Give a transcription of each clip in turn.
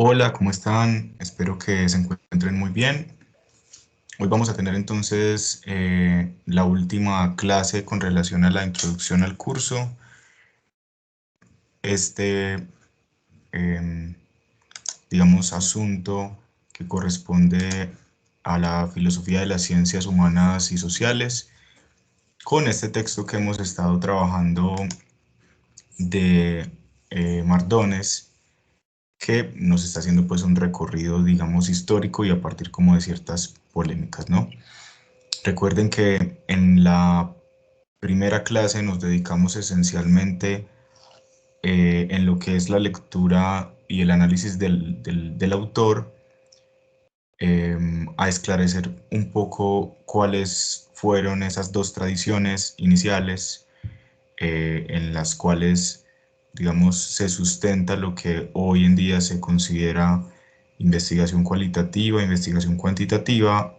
Hola, ¿cómo están? Espero que se encuentren muy bien. Hoy vamos a tener entonces la última clase con relación a la introducción al curso. Este, em, digamos, asunto que corresponde a la filosofía de las ciencias humanas y sociales, con este texto que hemos estado trabajando de Mardones, que nos está haciendo pues un recorrido, digamos, histórico y a partir como de ciertas polémicas, ¿no? Recuerden que en la primera clase nos dedicamos esencialmente en lo que es la lectura y el análisis del autor, a esclarecer un poco cuáles fueron esas dos tradiciones iniciales en las cuales, digamos, se sustenta lo que hoy en día se considera investigación cualitativa, investigación cuantitativa.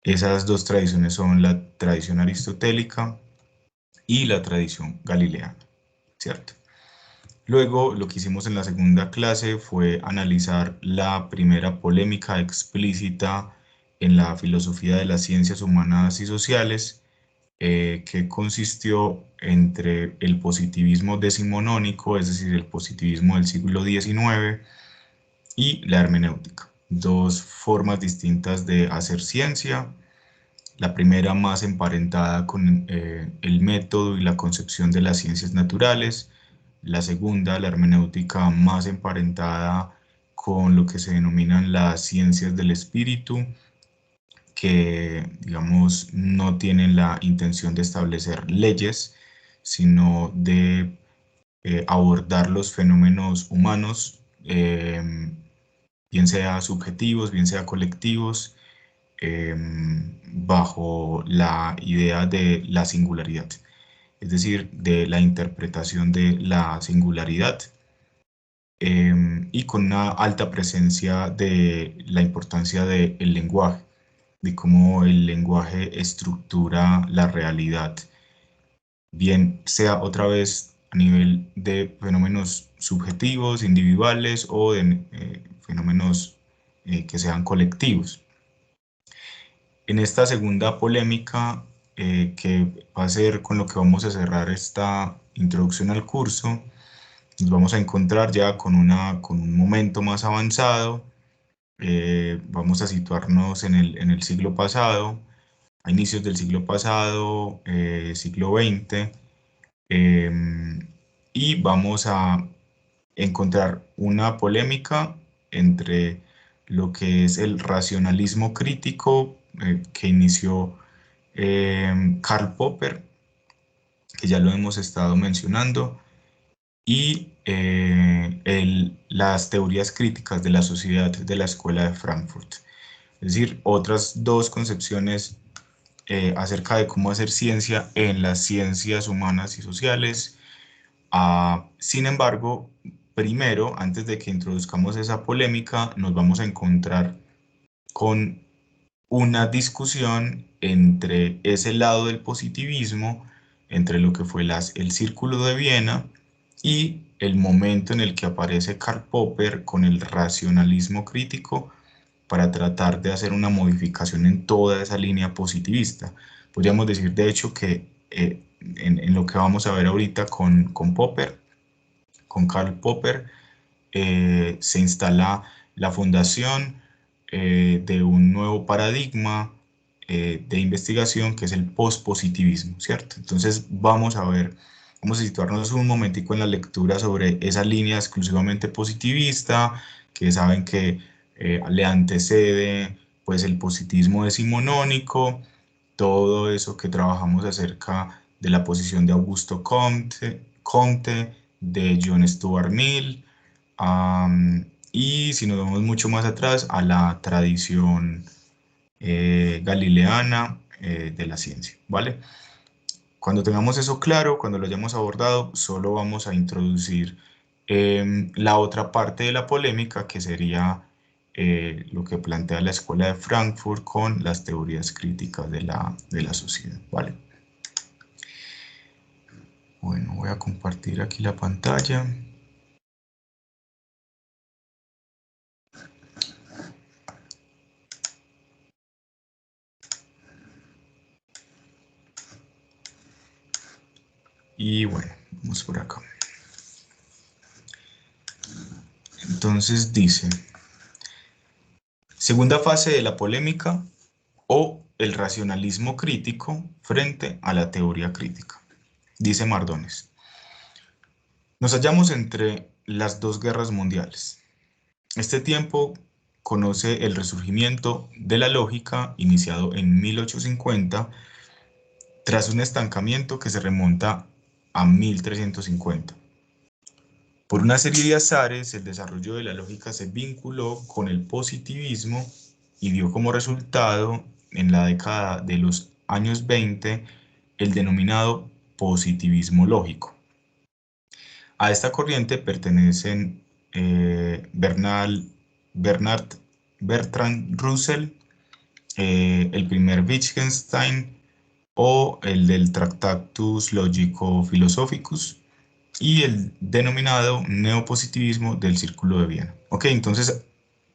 Esas dos tradiciones son la tradición aristotélica y la tradición galileana, ¿cierto? Luego, lo que hicimos en la segunda clase fue analizar la primera polémica explícita en la filosofía de las ciencias humanas y sociales, que consistió entre el positivismo decimonónico, es decir, el positivismo del siglo XIX, y la hermenéutica, dos formas distintas de hacer ciencia. La primera más emparentada con el método y la concepción de las ciencias naturales, la segunda, la hermenéutica, más emparentada con lo que se denominan las ciencias del espíritu, que, digamos, no tienen la intención de establecer leyes, sino de abordar los fenómenos humanos, bien sea subjetivos, bien sea colectivos, bajo la idea de la singularidad, es decir, de la interpretación de la singularidad, y con una alta presencia de la importancia del lenguaje, de cómo el lenguaje estructura la realidad, bien sea otra vez a nivel de fenómenos subjetivos, individuales o de fenómenos que sean colectivos. En esta segunda polémica, que va a ser con lo que vamos a cerrar esta introducción al curso, nos vamos a encontrar ya con un momento más avanzado. Vamos a situarnos en el siglo pasado, a inicios del siglo pasado, siglo XX, y vamos a encontrar una polémica entre lo que es el racionalismo crítico, que inició Karl Popper, que ya lo hemos estado mencionando, y las teorías críticas de la sociedad de la Escuela de Frankfurt. Es decir, otras dos concepciones acerca de cómo hacer ciencia en las ciencias humanas y sociales. Sin embargo, primero, antes de que introduzcamos esa polémica, nos vamos a encontrar con una discusión entre ese lado del positivismo, entre lo que fue el Círculo de Viena y el momento en el que aparece Karl Popper con el racionalismo crítico para tratar de hacer una modificación en toda esa línea positivista. Podríamos decir, de hecho, que en lo que vamos a ver ahorita con Popper, con Karl Popper, se instala la fundación de un nuevo paradigma de investigación, que es el pospositivismo, ¿cierto? Entonces vamos a situarnos un momentico en la lectura sobre esa línea exclusivamente positivista, que saben que le antecede pues el positivismo decimonónico, todo eso que trabajamos acerca de la posición de Augusto Comte, de John Stuart Mill, y si nos vamos mucho más atrás a la tradición galileana de la ciencia, ¿vale? Cuando tengamos eso claro, cuando lo hayamos abordado, solo vamos a introducir la otra parte de la polémica, que sería lo que plantea la Escuela de Frankfurt con las teorías críticas de la sociedad, ¿vale? Bueno, voy a compartir aquí la pantalla. Y bueno, vamos por acá. Entonces dice, segunda fase de la polémica o el racionalismo crítico frente a la teoría crítica. Dice Mardones, nos hallamos entre las dos guerras mundiales. Este tiempo conoce el resurgimiento de la lógica iniciado en 1850 tras un estancamiento que se remonta a 1350. Por una serie de azares, el desarrollo de la lógica se vinculó con el positivismo y dio como resultado, en la década de los años 20, el denominado positivismo lógico. A esta corriente pertenecen Bertrand Russell, el primer Wittgenstein o el del Tractatus Logico-Philosophicus, y el denominado neopositivismo del Círculo de Viena. Ok, entonces,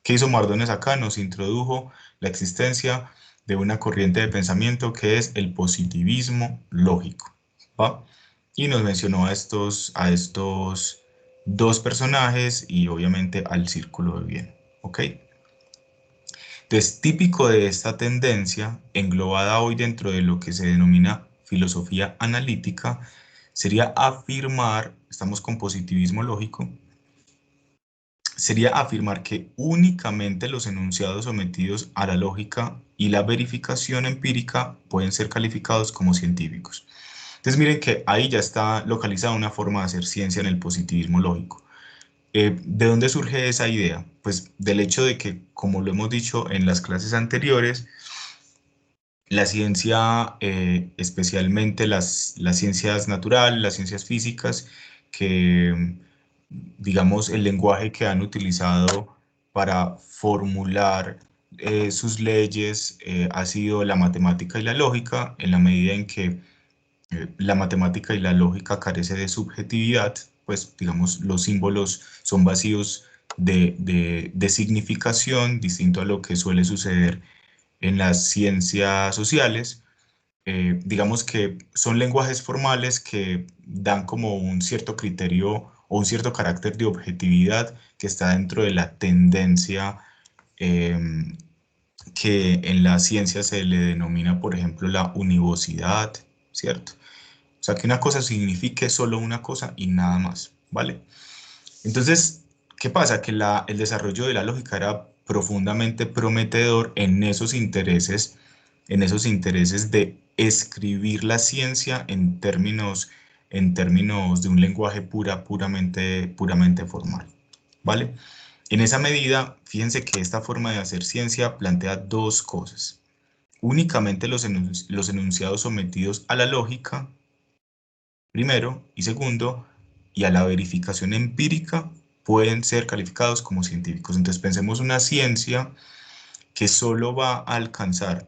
¿qué hizo Mardones acá? Nos introdujo la existencia de una corriente de pensamiento que es el positivismo lógico, ¿va? Y nos mencionó a estos dos personajes y obviamente al Círculo de Viena, ¿ok? Entonces, típico de esta tendencia, englobada hoy dentro de lo que se denomina filosofía analítica, sería afirmar, estamos con positivismo lógico, sería afirmar que únicamente los enunciados sometidos a la lógica y la verificación empírica pueden ser calificados como científicos. Entonces miren que ahí ya está localizada una forma de hacer ciencia en el positivismo lógico. ¿De dónde surge esa idea? Pues del hecho de que, como lo hemos dicho en las clases anteriores, la ciencia, especialmente las ciencias naturales, las ciencias físicas, que digamos el lenguaje que han utilizado para formular sus leyes ha sido la matemática y la lógica, en la medida en que la matemática y la lógica carece de subjetividad, pues digamos los símbolos son vacíos de significación, distinto a lo que suele suceder en las ciencias sociales. Digamos que son lenguajes formales que dan como un cierto criterio o un cierto carácter de objetividad que está dentro de la tendencia eh, que en la ciencia se le denomina, por ejemplo, la univocidad, ¿cierto? O sea, que una cosa signifique solo una cosa y nada más, ¿vale? Entonces, ¿qué pasa? Que el desarrollo de la lógica era profundamente prometedor en esos intereses de escribir la ciencia en términos de un lenguaje puramente formal, ¿vale? En esa medida, fíjense que esta forma de hacer ciencia plantea dos cosas. Únicamente los enunciados sometidos a la lógica, primero, y segundo, y a la verificación empírica pueden ser calificados como científicos. Entonces pensemos una ciencia que solo va a alcanzar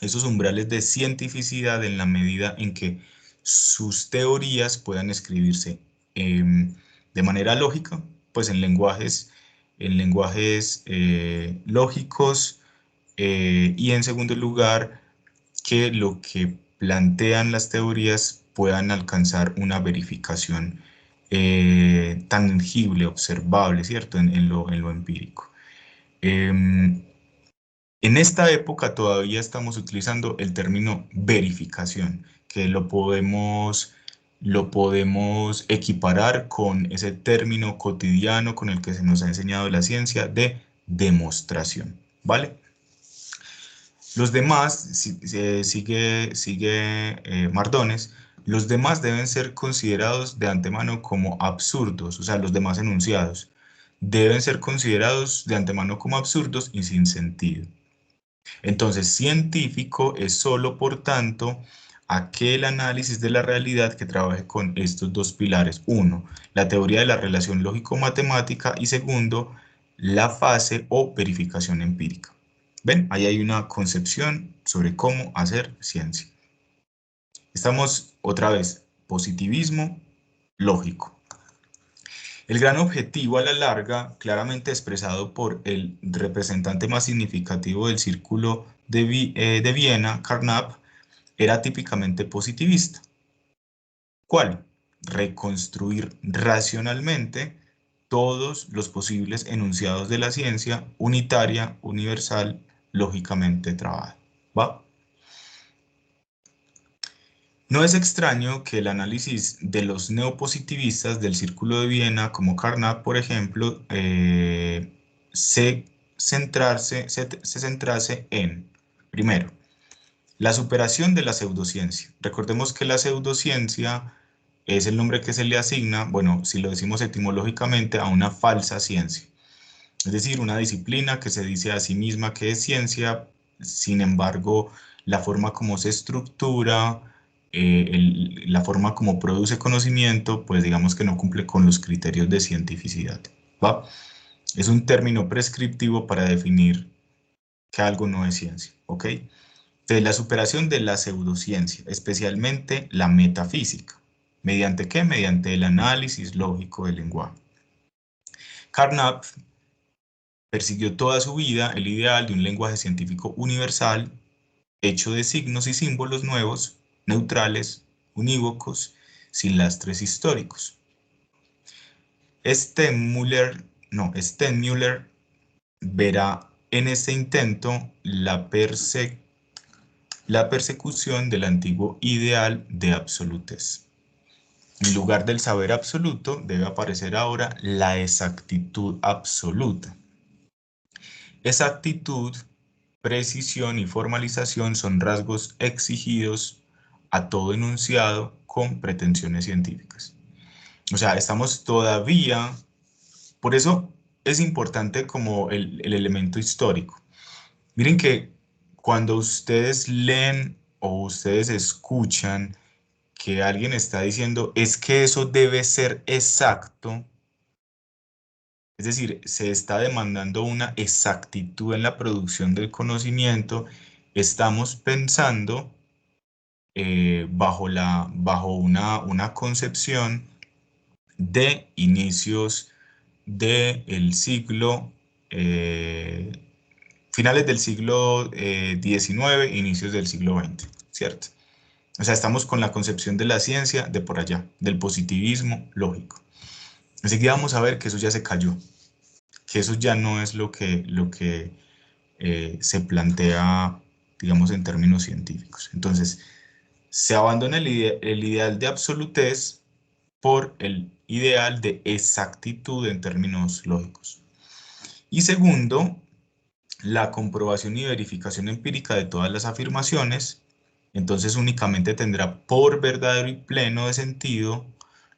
esos umbrales de cientificidad en la medida en que sus teorías puedan escribirse de manera lógica, pues en lenguajes lógicos, y en segundo lugar, que lo que plantean las teorías puedan alcanzar una verificación tangible, observable, ¿cierto? En lo empírico. Em, en esta época todavía estamos utilizando el término verificación, que lo podemos equiparar con ese término cotidiano con el que se nos ha enseñado la ciencia de demostración, ¿vale? Los demás, sigue Mardones, los demás deben ser considerados de antemano como absurdos, o sea, los demás enunciados deben ser considerados de antemano como absurdos y sin sentido. Entonces, científico es solo, por tanto, aquel análisis de la realidad que trabaje con estos dos pilares. Uno, la teoría de la relación lógico-matemática y segundo, la fase o verificación empírica. ¿Ven? Ahí hay una concepción sobre cómo hacer ciencia. Estamos otra vez, positivismo lógico. El gran objetivo a la larga, claramente expresado por el representante más significativo del Círculo de Viena, Carnap, era típicamente positivista. ¿Cuál? Reconstruir racionalmente todos los posibles enunciados de la ciencia unitaria, universal, lógicamente trabada. ¿Va? No es extraño que el análisis de los neopositivistas del Círculo de Viena, como Carnap, por ejemplo, se centrase en, primero, la superación de la pseudociencia. Recordemos que la pseudociencia es el nombre que se le asigna, bueno, si lo decimos etimológicamente, a una falsa ciencia. Es decir, una disciplina que se dice a sí misma que es ciencia, sin embargo, la forma como se estructura, la forma como produce conocimiento, pues digamos que no cumple con los criterios de cientificidad, ¿va? Es un término prescriptivo para definir que algo no es ciencia, ¿ok? Entonces, la superación de la pseudociencia, especialmente la metafísica. ¿Mediante qué? Mediante el análisis lógico del lenguaje. Carnap persiguió toda su vida el ideal de un lenguaje científico universal, hecho de signos y símbolos nuevos, neutrales, unívocos, sin lastres históricos. Steinmüller verá en este intento la persecución del antiguo ideal de absolutez. En lugar del saber absoluto, debe aparecer ahora la exactitud absoluta. Exactitud, precisión y formalización son rasgos exigidos a todo enunciado con pretensiones científicas. O sea, estamos todavía, por eso es importante como el elemento histórico. Miren que cuando ustedes leen o ustedes escuchan que alguien está diciendo es que eso debe ser exacto, es decir, se está demandando una exactitud en la producción del conocimiento, estamos pensando bajo una concepción de inicios del siglo, finales del siglo XIX, inicios del siglo XX, ¿cierto? O sea, estamos con la concepción de la ciencia de por allá, del positivismo lógico. Enseguida vamos a ver que eso ya se cayó, que eso ya no es lo que se plantea, digamos, en términos científicos. Entonces, se abandona el ideal de absolutez por el ideal de exactitud en términos lógicos. Y segundo, la comprobación y verificación empírica de todas las afirmaciones, entonces únicamente tendrá por verdadero y pleno de sentido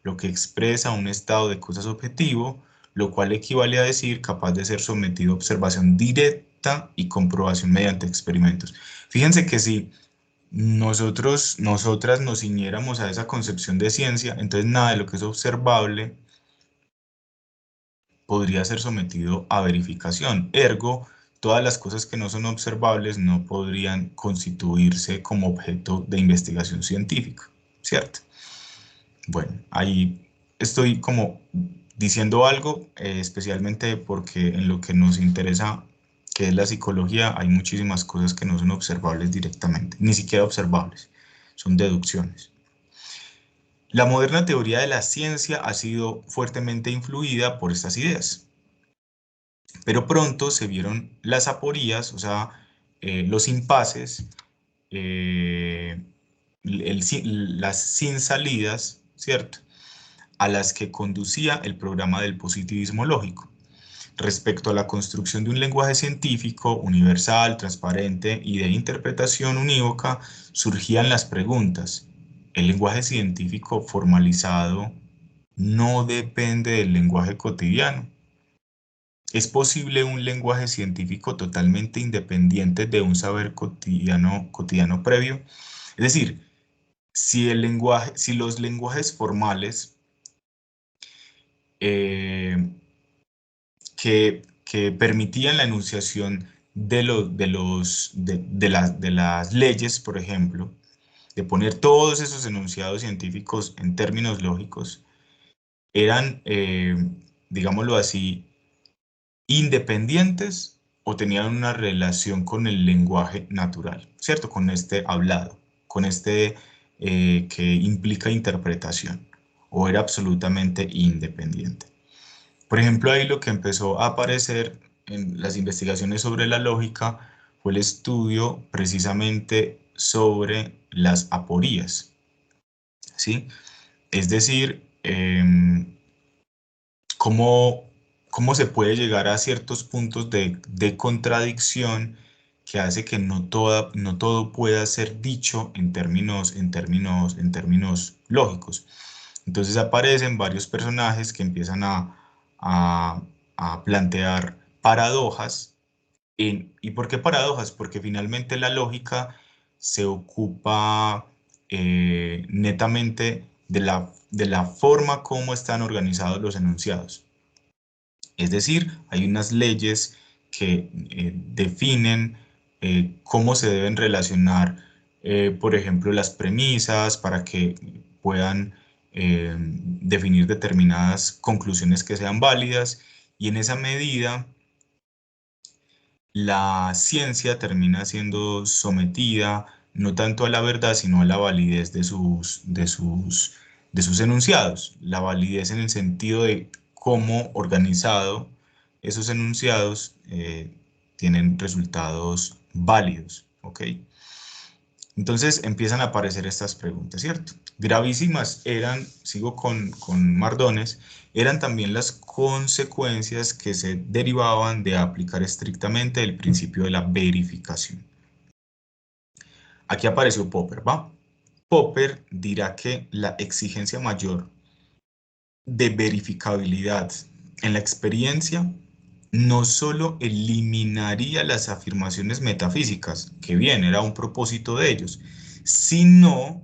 lo que expresa un estado de cosas objetivo, lo cual equivale a decir capaz de ser sometido a observación directa y comprobación mediante experimentos. Fíjense que si nosotras nos ciñéramos a esa concepción de ciencia, entonces nada de lo que es observable podría ser sometido a verificación. Ergo, todas las cosas que no son observables no podrían constituirse como objeto de investigación científica, ¿cierto? Bueno, ahí estoy como diciendo algo, especialmente porque en lo que nos interesa, que es la psicología, hay muchísimas cosas que no son observables directamente, ni siquiera observables, son deducciones. La moderna teoría de la ciencia ha sido fuertemente influida por estas ideas. Pero pronto se vieron las aporías, o sea, los impases, eh, las sin salidas, ¿cierto? A las que conducía el programa del positivismo lógico. Respecto a la construcción de un lenguaje científico, universal, transparente y de interpretación unívoca, surgían las preguntas. ¿El lenguaje científico formalizado no depende del lenguaje cotidiano? ¿Es posible un lenguaje científico totalmente independiente de un saber cotidiano previo? Es decir, si los lenguajes formales eh, que permitían la enunciación de las leyes, por ejemplo, de poner todos esos enunciados científicos en términos lógicos, eran, digámoslo así, independientes o tenían una relación con el lenguaje natural, ¿cierto? Con este hablado, con este que implica interpretación, o era absolutamente independiente. Por ejemplo, ahí lo que empezó a aparecer en las investigaciones sobre la lógica fue el estudio precisamente sobre las aporías, ¿sí? Es decir, cómo, cómo se puede llegar a ciertos puntos de contradicción que hace que no todo pueda ser dicho en términos lógicos. Entonces aparecen varios personajes que empiezan a, a plantear paradojas. ¿Y por qué paradojas? Porque finalmente la lógica se ocupa netamente de la forma como están organizados los enunciados. Es decir, hay unas leyes que definen cómo se deben relacionar, por ejemplo, las premisas para que puedan definir determinadas conclusiones que sean válidas, y en esa medida la ciencia termina siendo sometida no tanto a la verdad, sino a la validez de sus enunciados. La validez en el sentido de cómo organizado esos enunciados tienen resultados válidos, ¿ok? Entonces empiezan a aparecer estas preguntas, ¿cierto? Gravísimas eran, sigo con Mardones, eran también las consecuencias que se derivaban de aplicar estrictamente el principio de la verificación. Aquí apareció Popper, ¿va? Popper dirá que la exigencia mayor de verificabilidad en la experiencia no solo eliminaría las afirmaciones metafísicas, que bien, era un propósito de ellos, sino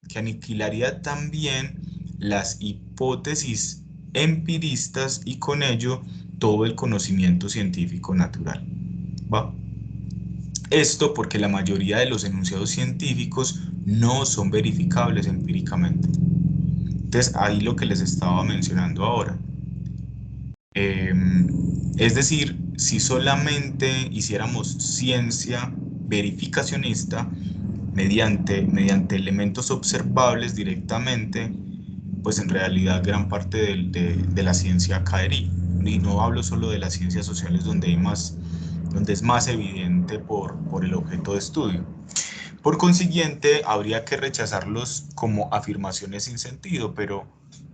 que aniquilaría también las hipótesis empiristas y con ello todo el conocimiento científico natural. ¿Va? Esto porque la mayoría de los enunciados científicos no son verificables empíricamente. Entonces, ahí lo que les estaba mencionando ahora. Eh, es decir, si solamente hiciéramos ciencia verificacionista mediante elementos observables directamente, pues en realidad gran parte de la ciencia caería. Y no hablo solo de las ciencias sociales donde es más evidente por el objeto de estudio. Por consiguiente, habría que rechazarlos como afirmaciones sin sentido, pero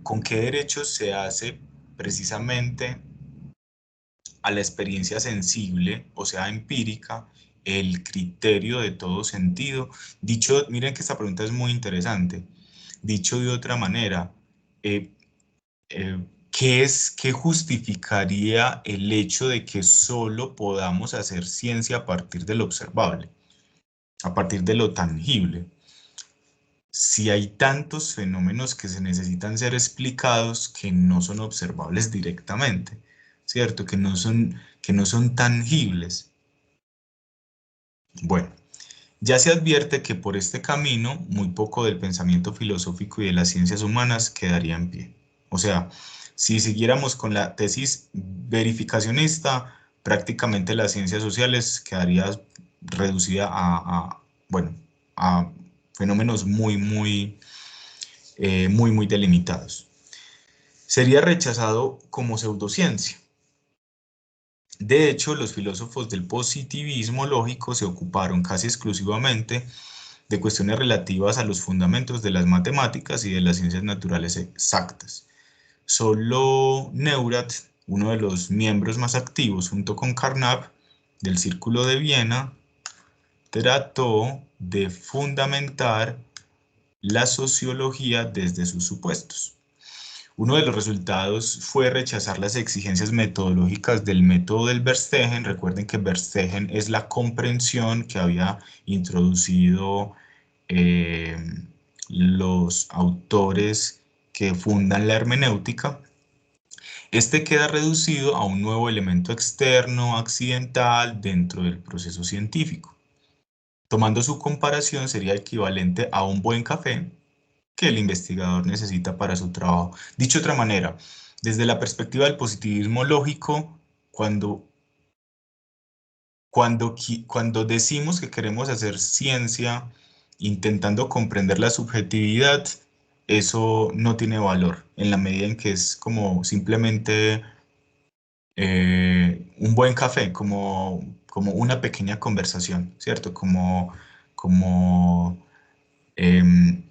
¿con qué derechos se hace precisamente a la experiencia sensible, o sea, empírica, el criterio de todo sentido? Dicho, miren que esta pregunta es muy interesante. Dicho de otra manera, eh, qué justificaría el hecho de que solo podamos hacer ciencia a partir de lo observable, a partir de lo tangible? Si hay tantos fenómenos que se necesitan ser explicados que no son observables directamente, ¿cierto? Que no son tangibles. Bueno, ya se advierte que por este camino muy poco del pensamiento filosófico y de las ciencias humanas quedaría en pie. O sea, si siguiéramos con la tesis verificacionista, prácticamente las ciencias sociales quedaría reducida bueno, a fenómenos muy delimitados. Sería rechazado como pseudociencia. De hecho, los filósofos del positivismo lógico se ocuparon casi exclusivamente de cuestiones relativas a los fundamentos de las matemáticas y de las ciencias naturales exactas. Solo Neurath, uno de los miembros más activos junto con Carnap del Círculo de Viena, trató de fundamentar la sociología desde sus supuestos. Uno de los resultados fue rechazar las exigencias metodológicas del método del Verstegen. Recuerden que Verstegen es la comprensión que había introducido eh, los autores que fundan la hermenéutica. Este queda reducido a un nuevo elemento externo, accidental, dentro del proceso científico. Tomando su comparación, sería equivalente a un buen café que el investigador necesita para su trabajo. Dicho de otra manera, desde la perspectiva del positivismo lógico, cuando, cuando decimos que queremos hacer ciencia intentando comprender la subjetividad, eso no tiene valor, en la medida en que es como simplemente un buen café, como una pequeña conversación, ¿cierto? Como, em,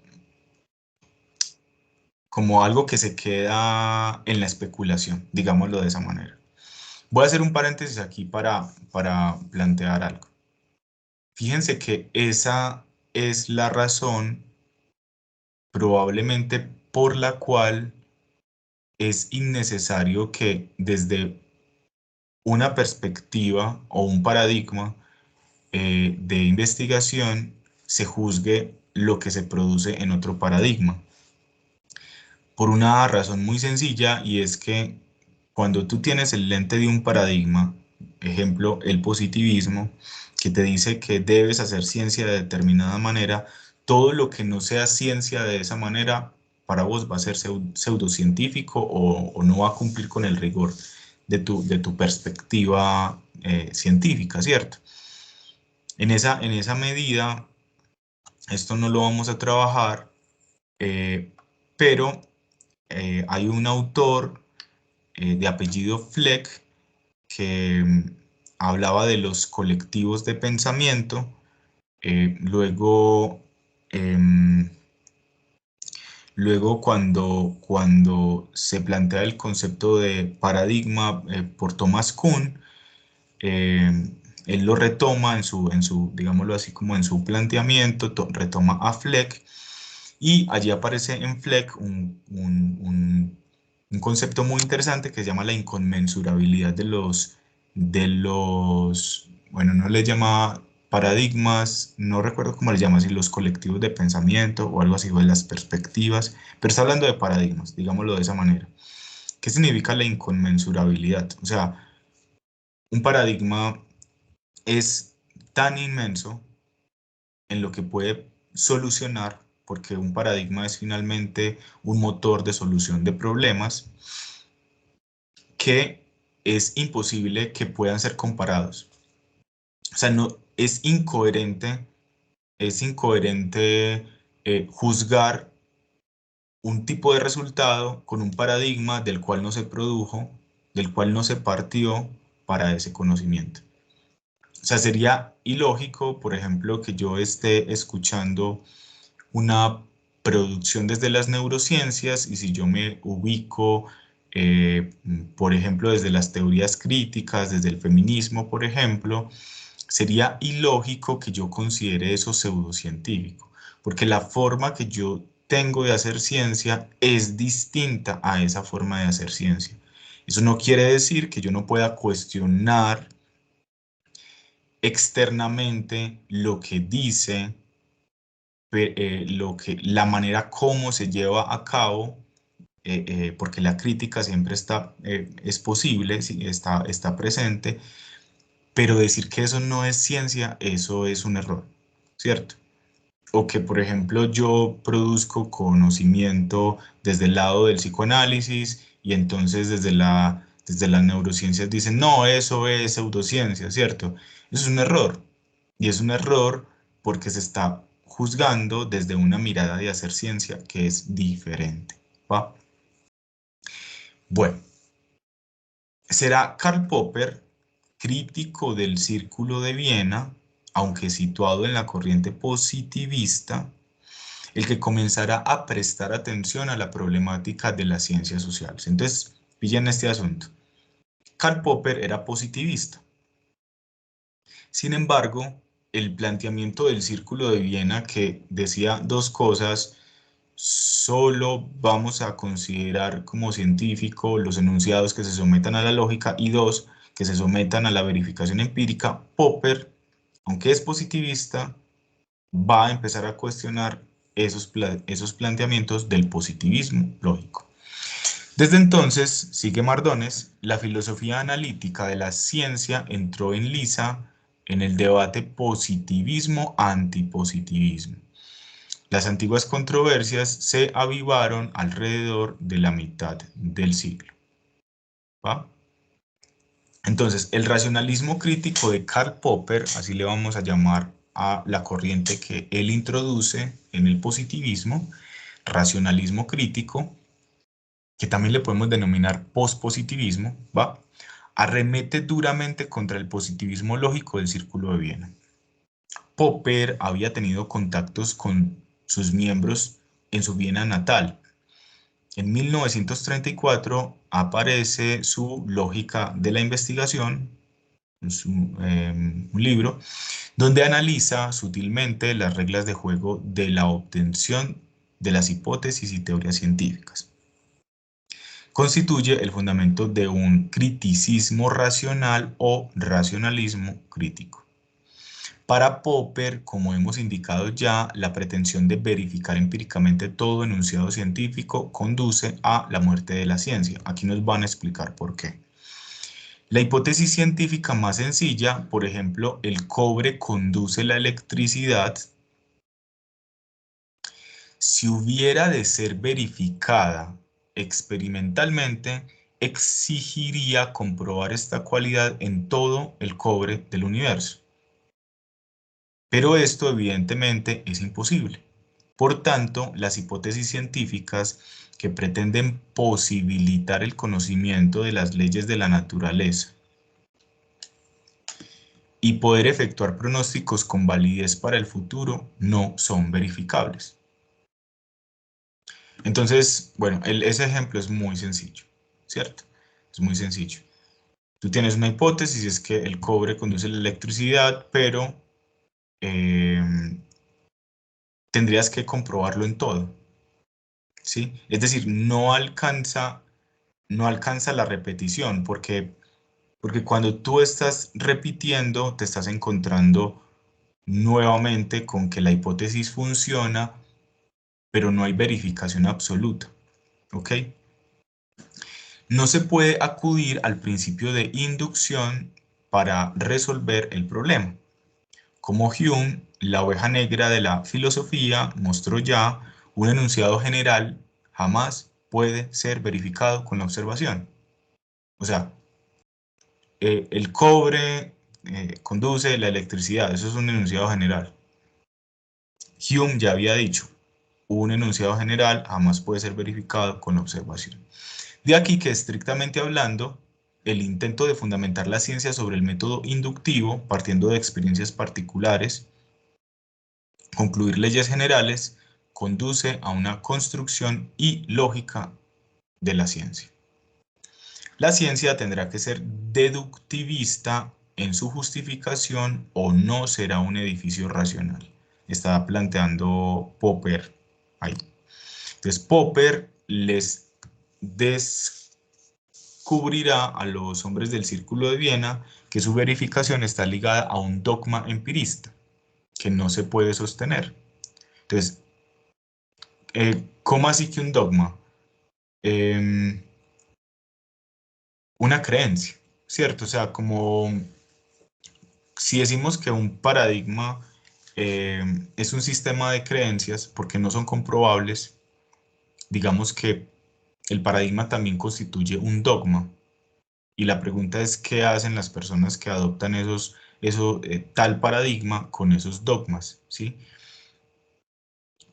como algo que se queda en la especulación, digámoslo de esa manera. Voy a hacer un paréntesis aquí para plantear algo. Fíjense que esa es la razón probablemente por la cual es innecesario que desde una perspectiva o un paradigma de investigación se juzgue lo que se produce en otro paradigma. Por una razón muy sencilla, y es que cuando tú tienes el lente de un paradigma, ejemplo, el positivismo, que te dice que debes hacer ciencia de determinada manera, todo lo que no sea ciencia de esa manera, para vos va a ser pseudocientífico o no va a cumplir con el rigor de tu perspectiva científica, ¿cierto? En esa medida, esto no lo vamos a trabajar, eh, pero hay un autor de apellido Fleck que hablaba de los colectivos de pensamiento. Luego, em, luego cuando se plantea el concepto de paradigma por Thomas Kuhn, él lo retoma digámoslo así, como en su planteamiento, retoma a Fleck, y allí aparece en Fleck un concepto muy interesante que se llama la inconmensurabilidad bueno, no le llama paradigmas, no recuerdo cómo le llama, si los colectivos de pensamiento o algo así, o de las perspectivas, pero está hablando de paradigmas, digámoslo de esa manera. ¿Qué significa la inconmensurabilidad? O sea, un paradigma es tan inmenso en lo que puede solucionar, porque un paradigma es finalmente un motor de solución de problemas, que es imposible que puedan ser comparados. O sea, no, es incoherente juzgar un tipo de resultado con un paradigma del cual no se produjo, del cual no se partió para ese conocimiento. O sea, sería ilógico, por ejemplo, que yo esté escuchando una producción desde las neurociencias, y si yo me ubico, por ejemplo, desde las teorías críticas, desde el feminismo, por ejemplo, sería ilógico que yo considere eso pseudocientífico, porque la forma que yo tengo de hacer ciencia es distinta a esa forma de hacer ciencia. Eso no quiere decir que yo no pueda cuestionar externamente lo que dice, la manera como se lleva a cabo, porque la crítica siempre es posible, sí, está presente, pero decir que eso no es ciencia, eso es un error, ¿cierto? O que, por ejemplo, yo produzco conocimiento desde el lado del psicoanálisis y entonces desde las neurociencias dicen, no, eso es pseudociencia, ¿cierto? Eso es un error. Y es un error porque se está juzgando desde una mirada de hacer ciencia que es diferente, ¿va? Bueno, será Karl Popper, crítico del Círculo de Viena, aunque situado en la corriente positivista, el que comenzará a prestar atención a la problemática de las ciencias sociales. Entonces, pillen este asunto. Karl Popper era positivista. Sin embargo, el planteamiento del Círculo de Viena, que decía dos cosas: solo vamos a considerar como científico los enunciados que se sometan a la lógica, y dos, que se sometan a la verificación empírica. Popper, aunque es positivista, va a empezar a cuestionar esos planteamientos del positivismo lógico. Desde entonces, sigue Mardones, la filosofía analítica de la ciencia entró en lisa en el debate positivismo-antipositivismo. Las antiguas controversias se avivaron alrededor de la mitad del siglo. ¿Va? Entonces, el racionalismo crítico de Karl Popper, así le vamos a llamar a la corriente que él introduce en el positivismo, racionalismo crítico, que también le podemos denominar pospositivismo, ¿va? Arremete duramente contra el positivismo lógico del Círculo de Viena. Popper había tenido contactos con sus miembros en su Viena natal. En 1934 aparece su Lógica de la Investigación, un libro, donde analiza sutilmente las reglas de juego de la obtención de las hipótesis y teorías científicas. Constituye el fundamento de un criticismo racional o racionalismo crítico. Para Popper, como hemos indicado ya, la pretensión de verificar empíricamente todo enunciado científico conduce a la muerte de la ciencia. Aquí nos van a explicar por qué. La hipótesis científica más sencilla, por ejemplo, el cobre conduce la electricidad, si hubiera de ser verificada experimentalmente, exigiría comprobar esta cualidad en todo el cobre del universo. Pero esto evidentemente es imposible. Por tanto, las hipótesis científicas que pretenden posibilitar el conocimiento de las leyes de la naturaleza y poder efectuar pronósticos con validez para el futuro no son verificables. Entonces, bueno, ese ejemplo es muy sencillo, ¿cierto? Es muy sencillo. Tú tienes una hipótesis, es que el cobre conduce la electricidad, pero tendrías que comprobarlo en todo, ¿sí? Es decir, no alcanza la repetición, porque cuando tú estás repitiendo, te estás encontrando nuevamente con que la hipótesis funciona, pero no hay verificación absoluta, ¿ok? No se puede acudir al principio de inducción para resolver el problema. Como Hume, la oveja negra de la filosofía, mostró ya, un enunciado general jamás puede ser verificado con la observación. O sea, el cobre conduce la electricidad, eso es un enunciado general. Hume ya había dicho, un enunciado general jamás puede ser verificado con la observación. De aquí que, estrictamente hablando, el intento de fundamentar la ciencia sobre el método inductivo, partiendo de experiencias particulares, concluir leyes generales, conduce a una construcción ilógica de la ciencia. La ciencia tendrá que ser deductivista en su justificación o no será un edificio racional. Estaba planteando Popper ahí. Entonces Popper les descubrirá a los hombres del Círculo de Viena que su verificación está ligada a un dogma empirista que no se puede sostener. Entonces, ¿cómo así que un dogma? Una creencia, ¿cierto? O sea, como si decimos que un paradigma es un sistema de creencias porque no son comprobables, digamos que el paradigma también constituye un dogma. Y la pregunta es, ¿qué hacen las personas que adoptan tal paradigma con esos dogmas? ¿Sí?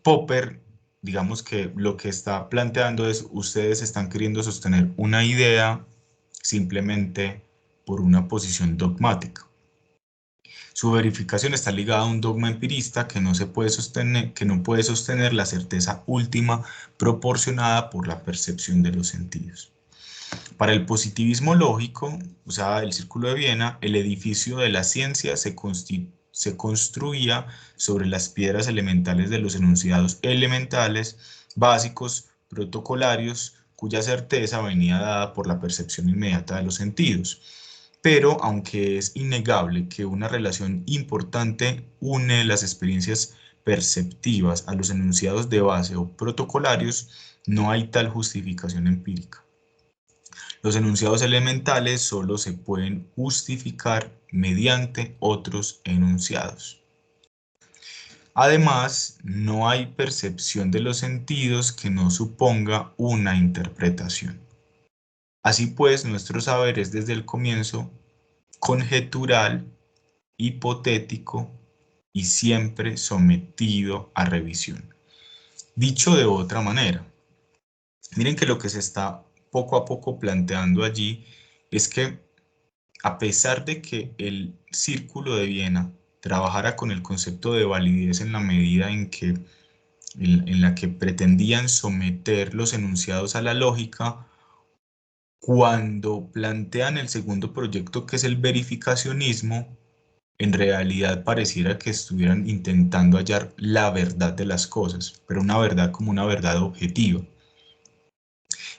Popper, digamos que lo que está planteando es, ustedes están queriendo sostener una idea simplemente por una posición dogmática. Su verificación está ligada a un dogma empirista que no puede sostener la certeza última proporcionada por la percepción de los sentidos. Para el positivismo lógico, o sea, el Círculo de Viena, el edificio de la ciencia se construía sobre las piedras elementales de los enunciados elementales, básicos, protocolarios, cuya certeza venía dada por la percepción inmediata de los sentidos. Pero aunque es innegable que una relación importante une las experiencias perceptivas a los enunciados de base o protocolarios, no hay tal justificación empírica. Los enunciados elementales solo se pueden justificar mediante otros enunciados. Además, no hay percepción de los sentidos que no suponga una interpretación. Así pues, nuestro saber es desde el comienzo conjetural, hipotético y siempre sometido a revisión. Dicho de otra manera, miren que lo que se está poco a poco planteando allí es que a pesar de que el Círculo de Viena trabajara con el concepto de validez en la medida en la que pretendían someter los enunciados a la lógica, cuando plantean el segundo proyecto, que es el verificacionismo, en realidad pareciera que estuvieran intentando hallar la verdad de las cosas, pero una verdad como una verdad objetiva.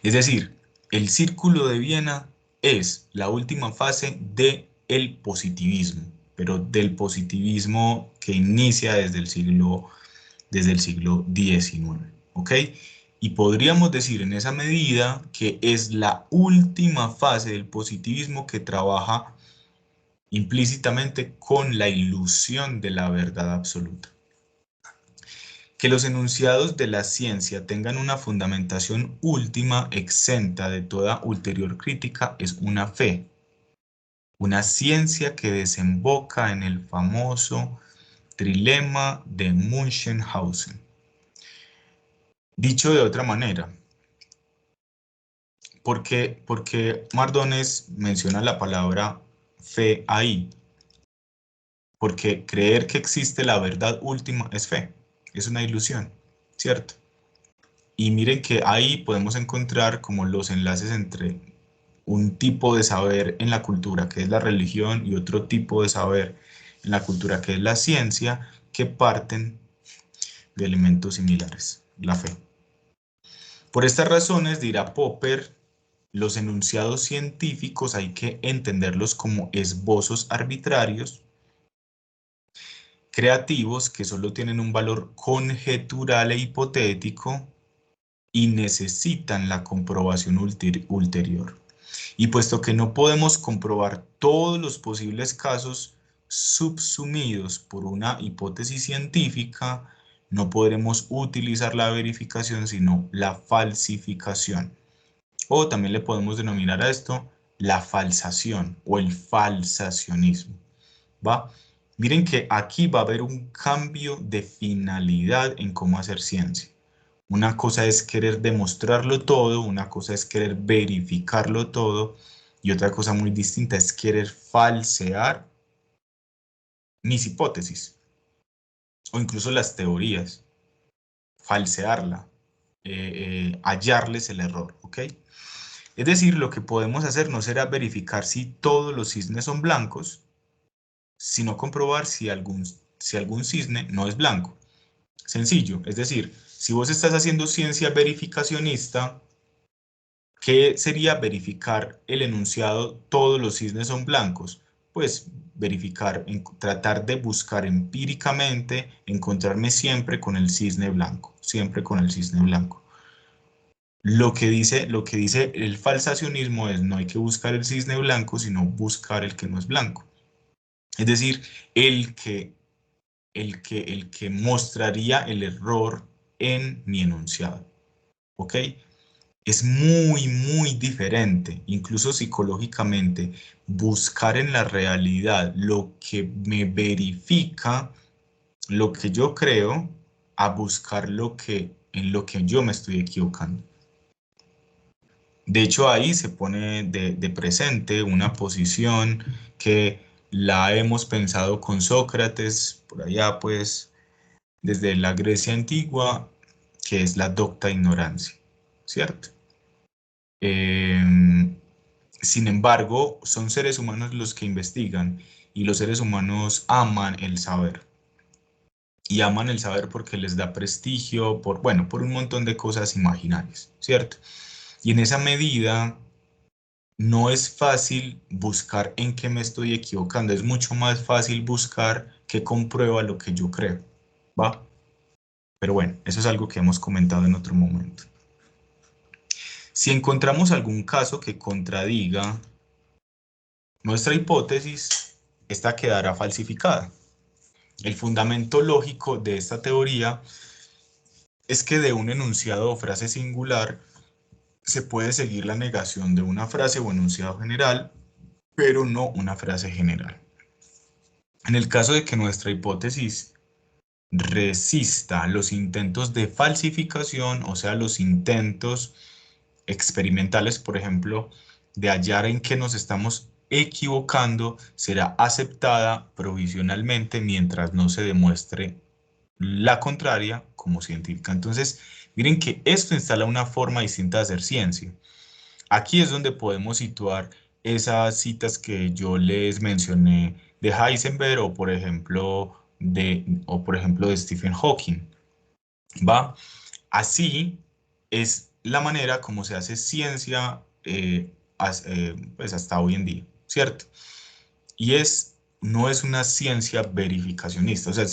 Es decir, el Círculo de Viena es la última fase del positivismo, pero del positivismo que inicia desde el siglo XIX, ¿ok? Y podríamos decir en esa medida que es la última fase del positivismo que trabaja implícitamente con la ilusión de la verdad absoluta. Que los enunciados de la ciencia tengan una fundamentación última exenta de toda ulterior crítica es una fe, una ciencia que desemboca en el famoso trilema de Münchhausen. Dicho de otra manera, ¿por qué Mardones menciona la palabra fe ahí? Porque creer que existe la verdad última es fe, es una ilusión, ¿cierto? Y miren que ahí podemos encontrar como los enlaces entre un tipo de saber en la cultura, que es la religión, y otro tipo de saber en la cultura, que es la ciencia, que parten de elementos similares, la fe. Por estas razones, dirá Popper, los enunciados científicos hay que entenderlos como esbozos arbitrarios, creativos, que solo tienen un valor conjetural e hipotético y necesitan la comprobación ulterior. Y puesto que no podemos comprobar todos los posibles casos subsumidos por una hipótesis científica, no podremos utilizar la verificación, sino la falsificación. O también le podemos denominar a esto la falsación o el falsacionismo. ¿Va? Miren que aquí va a haber un cambio de finalidad en cómo hacer ciencia. Una cosa es querer demostrarlo todo, una cosa es querer verificarlo todo, y otra cosa muy distinta es querer falsear mis hipótesis o incluso las teorías, falsearla, hallarles el error, ¿ok? Es decir, lo que podemos hacer no será verificar si todos los cisnes son blancos, sino comprobar si algún cisne no es blanco. Sencillo, es decir, si vos estás haciendo ciencia verificacionista, ¿qué sería verificar el enunciado todos los cisnes son blancos? Pues verificar, tratar de buscar empíricamente, encontrarme siempre con el cisne blanco, siempre con el cisne blanco. Lo que dice el falsacionismo es no hay que buscar el cisne blanco, sino buscar el que no es blanco. Es decir, el que mostraría el error en mi enunciado. ¿Ok? Es muy, muy diferente, incluso psicológicamente, buscar en la realidad lo que me verifica lo que yo creo, a buscar en lo que yo me estoy equivocando. De hecho, ahí se pone de presente una posición que la hemos pensado con Sócrates, por allá pues, desde la Grecia antigua, que es la docta ignorancia, ¿cierto? Sin embargo, son seres humanos los que investigan y los seres humanos aman el saber. Y aman el saber porque les da prestigio, bueno, por un montón de cosas imaginarias, ¿cierto? Y en esa medida no es fácil buscar en qué me estoy equivocando, es mucho más fácil buscar qué comprueba lo que yo creo, ¿va? Pero bueno, eso es algo que hemos comentado en otro momento. Si encontramos algún caso que contradiga nuestra hipótesis, esta quedará falsificada. El fundamento lógico de esta teoría es que de un enunciado o frase singular se puede seguir la negación de una frase o enunciado general, pero no una frase general. En el caso de que nuestra hipótesis resista los intentos de falsificación, o sea, los intentos experimentales, por ejemplo, de hallar en qué nos estamos equivocando, será aceptada provisionalmente mientras no se demuestre la contraria como científica. Entonces, miren que esto instala una forma distinta de hacer ciencia. Aquí es donde podemos situar esas citas que yo les mencioné de Heisenberg o por ejemplo de Stephen Hawking, ¿va? Así es la manera como se hace ciencia pues hasta hoy en día, ¿cierto? Y no es una ciencia verificacionista. O sea,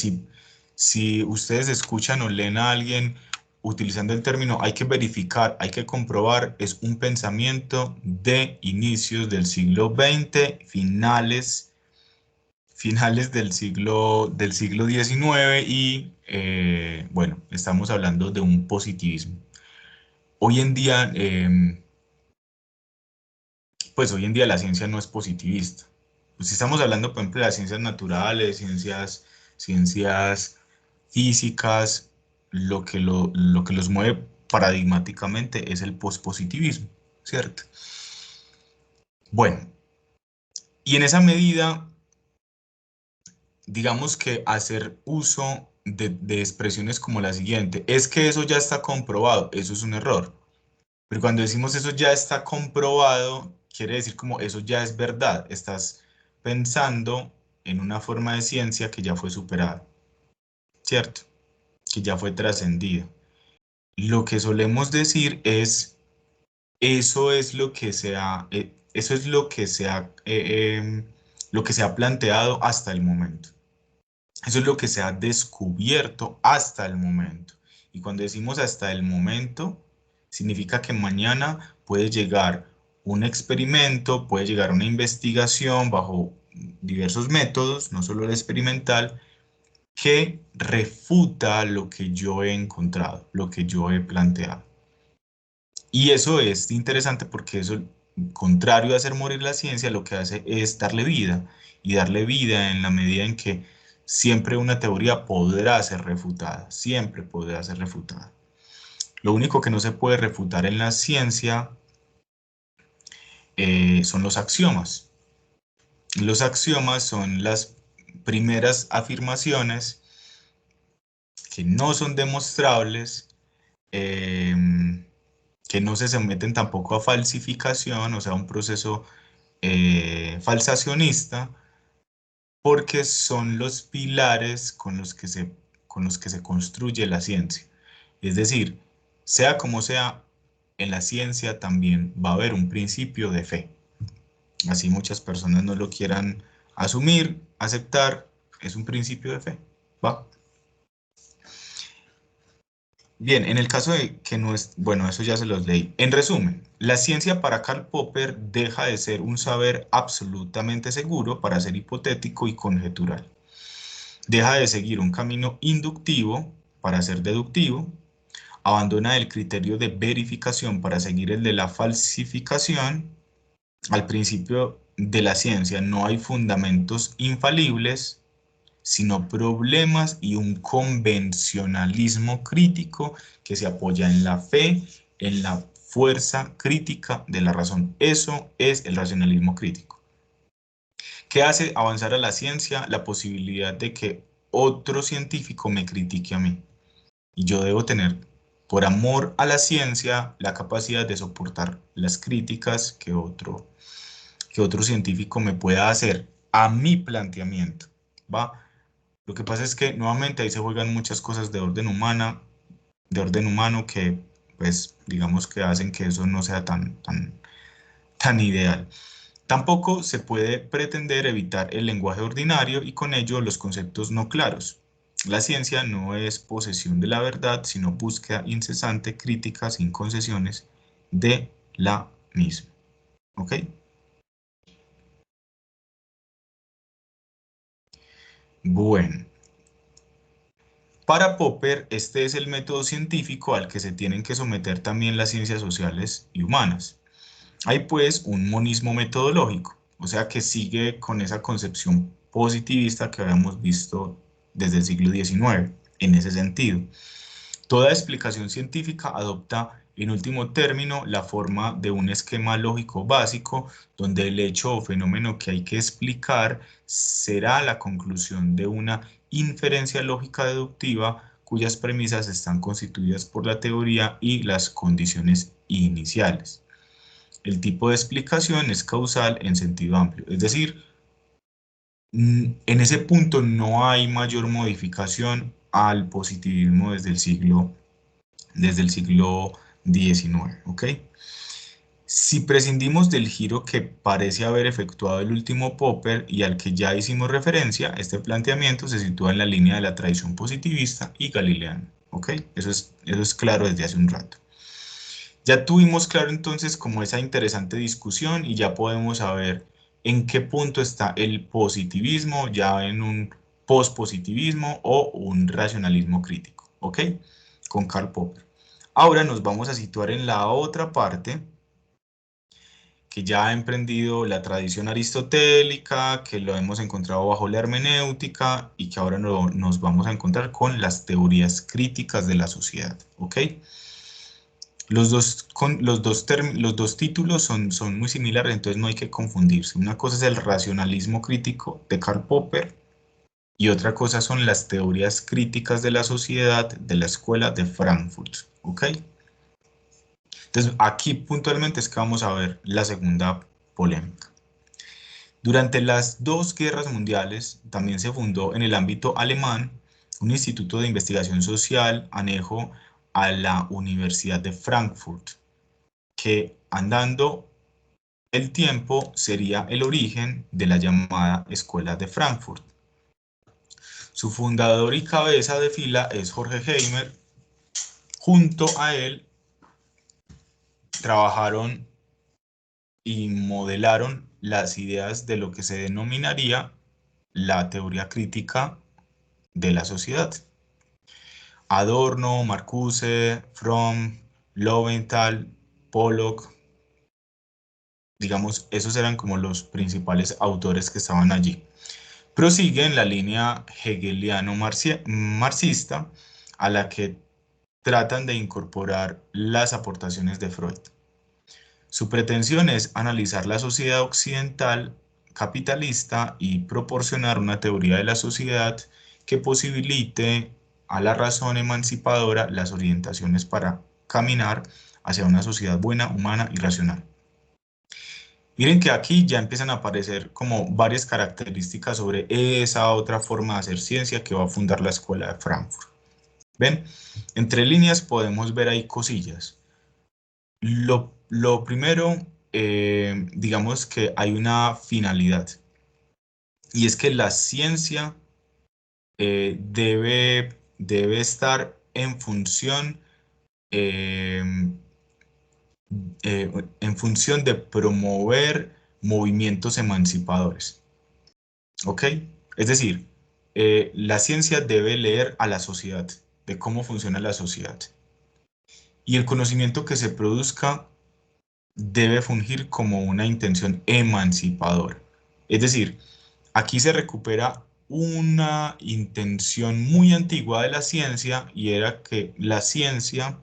si ustedes escuchan o leen a alguien utilizando el término hay que verificar, hay que comprobar, es un pensamiento de inicios del siglo XX, finales del siglo XIX y, bueno, estamos hablando de un positivismo. Hoy en día, pues hoy en día la ciencia no es positivista. Pues si estamos hablando, por ejemplo, de las ciencias naturales, ciencias físicas, lo que los mueve paradigmáticamente es el pospositivismo, ¿cierto? Bueno, y en esa medida, digamos que hacer uso de expresiones como la siguiente, es que eso ya está comprobado, eso es un error. Pero cuando decimos eso ya está comprobado, quiere decir como eso ya es verdad. Estás pensando en una forma de ciencia que ya fue superada, ¿cierto? Que ya fue trascendida. Lo que solemos decir es, eso es lo que eso es lo que se ha planteado hasta el momento. Eso es lo que se ha descubierto hasta el momento. Y cuando decimos hasta el momento, significa que mañana puede llegar un experimento, puede llegar una investigación bajo diversos métodos, no solo el experimental, que refuta lo que yo he encontrado, lo que yo he planteado. Y eso es interesante porque eso, contrario a hacer morir la ciencia, lo que hace es darle vida. Y darle vida en la medida en que siempre una teoría podrá ser refutada, siempre podrá ser refutada. Lo único que no se puede refutar en la ciencia son los axiomas. Los axiomas son las primeras afirmaciones que no son demostrables, em, que no se someten tampoco a falsificación, o sea, un proceso falsacionista, porque son los pilares con los que se construye la ciencia. Es decir, sea como sea, en la ciencia también va a haber un principio de fe. Así muchas personas no lo quieran asumir, aceptar, es un principio de fe. ¿Va? Bien, en el caso de que no es, bueno, eso ya se los leí. En resumen, la ciencia para Karl Popper deja de ser un saber absolutamente seguro para ser hipotético y conjetural. Deja de seguir un camino inductivo para ser deductivo, abandona el criterio de verificación para seguir el de la falsificación. Al principio de la ciencia no hay fundamentos infalibles, sino problemas y un convencionalismo crítico que se apoya en la fe, en la fuerza crítica de la razón. Eso es el racionalismo crítico. ¿Qué hace avanzar a la ciencia? La posibilidad de que otro científico me critique a mí. Y yo debo tener, por amor a la ciencia, la capacidad de soportar las críticas que otro científico me pueda hacer a mi planteamiento. ¿Va? Lo que pasa es que nuevamente ahí se juegan muchas cosas de orden humano que, pues, digamos que hacen que eso no sea tan ideal. Tampoco se puede pretender evitar el lenguaje ordinario y con ello los conceptos no claros. La ciencia no es posesión de la verdad, sino búsqueda incesante, crítica, sin concesiones de la misma. ¿Ok? Bueno, para Popper, este es el método científico al que se tienen que someter también las ciencias sociales y humanas. Hay pues un monismo metodológico, o sea que sigue con esa concepción positivista que habíamos visto desde el siglo XIX, en ese sentido. Toda explicación científica adopta, en último término, la forma de un esquema lógico básico, donde el hecho o fenómeno que hay que explicar será la conclusión de una inferencia lógica deductiva, cuyas premisas están constituidas por la teoría y las condiciones iniciales. El tipo de explicación es causal en sentido amplio, es decir, en ese punto no hay mayor modificación al positivismo desde el siglo XIX, ¿ok? Si prescindimos del giro que parece haber efectuado el último Popper y al que ya hicimos referencia, este planteamiento se sitúa en la línea de la tradición positivista y galileana, ¿ok? Eso es claro desde hace un rato. Ya tuvimos claro entonces como esa interesante discusión y ya podemos saber en qué punto está el positivismo, ya en un pospositivismo o un racionalismo crítico, ¿ok? Con Karl Popper. Ahora nos vamos a situar en la otra parte que ya ha emprendido la tradición aristotélica, que lo hemos encontrado bajo la hermenéutica y que ahora nos vamos a encontrar con las teorías críticas de la sociedad, ¿ok? Los dos títulos son muy similares, entonces no hay que confundirse. Una cosa es el racionalismo crítico de Karl Popper y otra cosa son las teorías críticas de la sociedad de la Escuela de Frankfurt, ¿ok? Entonces aquí puntualmente es que vamos a ver la segunda polémica. Durante las dos guerras mundiales también se fundó en el ámbito alemán un instituto de investigación social anejo a la Universidad de Frankfurt, que andando el tiempo sería el origen de la llamada Escuela de Frankfurt. Su fundador y cabeza de fila es Jorge Heimer. Junto a él trabajaron y modelaron las ideas de lo que se denominaría la teoría crítica de la sociedad. Adorno, Marcuse, Fromm, Lowenthal, Pollock, digamos, esos eran como los principales autores que estaban allí. Prosigue en la línea hegeliano-marxista, a la que tratan de incorporar las aportaciones de Freud. Su pretensión es analizar la sociedad occidental capitalista y proporcionar una teoría de la sociedad que posibilite a la razón emancipadora las orientaciones para caminar hacia una sociedad buena, humana y racional. Miren que aquí ya empiezan a aparecer como varias características sobre esa otra forma de hacer ciencia que va a fundar la Escuela de Frankfurt. ¿Ven? Entre líneas podemos ver ahí cosillas. Lo primero, digamos que hay una finalidad, y es que la ciencia debe estar eh, en función de promover movimientos emancipadores. ¿Ok? Es decir, la ciencia debe leer a la sociedad, de cómo funciona la sociedad. Y el conocimiento que se produzca debe fungir como una intención emancipadora. Es decir, aquí se recupera una intención muy antigua de la ciencia y era que la ciencia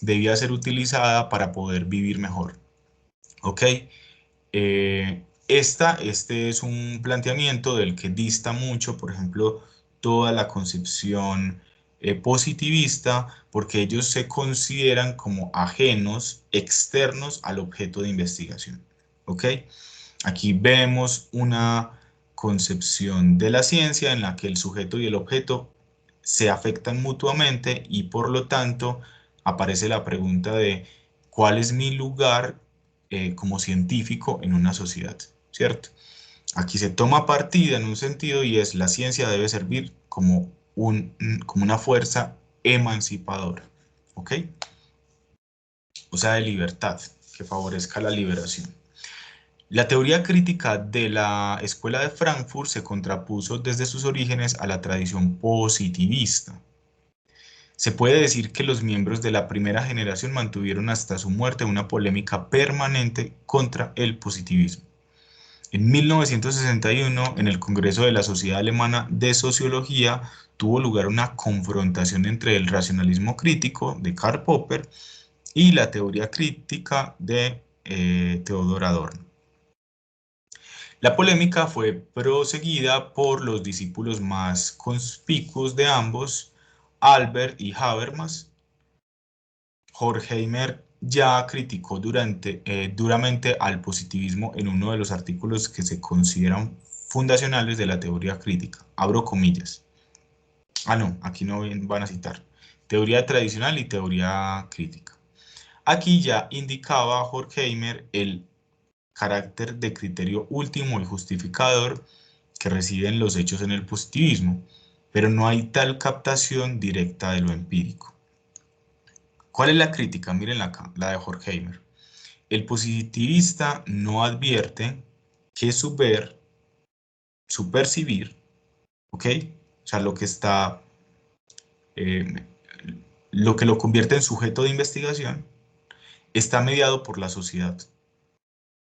debía ser utilizada para poder vivir mejor. ¿Ok? Este es un planteamiento del que dista mucho, por ejemplo, toda la concepción positivista, porque ellos se consideran como ajenos, externos al objeto de investigación. ¿Ok? Aquí vemos una concepción de la ciencia en la que el sujeto y el objeto se afectan mutuamente y por lo tanto aparece la pregunta de ¿cuál es mi lugar como científico en una sociedad? ¿Cierto? Aquí se toma partida en un sentido y es la ciencia debe servir como una fuerza emancipadora, ¿ok? O sea, de libertad, que favorezca la liberación. La teoría crítica de la Escuela de Frankfurt se contrapuso desde sus orígenes a la tradición positivista. Se puede decir que los miembros de la primera generación mantuvieron hasta su muerte una polémica permanente contra el positivismo. En 1961, en el Congreso de la Sociedad Alemana de Sociología, tuvo lugar una confrontación entre el racionalismo crítico de Karl Popper y la teoría crítica de Theodor Adorno. La polémica fue proseguida por los discípulos más conspicuos de ambos, Albert y Habermas. Horkheimer ya criticó duramente al positivismo en uno de los artículos que se consideran fundacionales de la teoría crítica. Abro comillas. Ah, no, aquí no van a citar. Teoría tradicional y teoría crítica. Aquí ya indicaba Horkheimer el carácter de criterio último y justificador que reciben los hechos en el positivismo, pero no hay tal captación directa de lo empírico. ¿Cuál es la crítica? Miren acá, la de Horkheimer. El positivista no advierte que su ver, su percibir, ¿ok? O sea, eh, lo que lo convierte en sujeto de investigación, está mediado por la sociedad,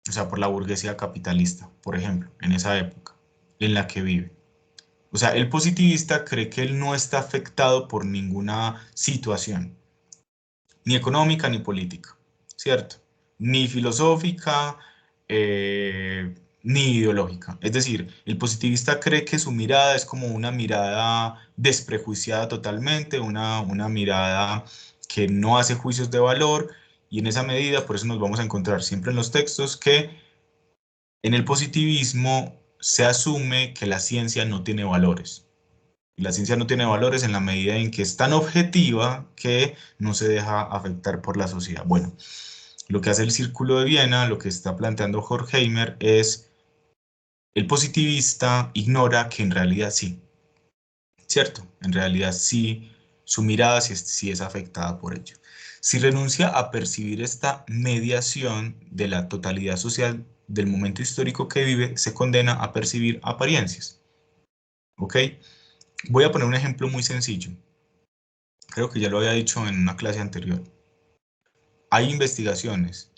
o sea, por la burguesía capitalista, por ejemplo, en esa época en la que vive. O sea, el positivista cree que él no está afectado por ninguna situación, ni económica ni política, ¿cierto? Ni filosófica, ni ideológica. Es decir, el positivista cree que su mirada es como una mirada desprejuiciada totalmente, una mirada que no hace juicios de valor, y en esa medida, por eso nos vamos a encontrar siempre en los textos que en el positivismo se asume que la ciencia no tiene valores. Y la ciencia no tiene valores en la medida en que es tan objetiva que no se deja afectar por la sociedad. Bueno, lo que hace el Círculo de Viena, lo que está planteando Horkheimer es el positivista ignora que en realidad sí, ¿cierto? En realidad sí, su mirada sí es afectada por ello. Si renuncia a percibir esta mediación de la totalidad social del momento histórico que vive, se condena a percibir apariencias. ¿Ok? Voy a poner un ejemplo muy sencillo. Creo que ya lo había dicho en una clase anterior. Hay investigaciones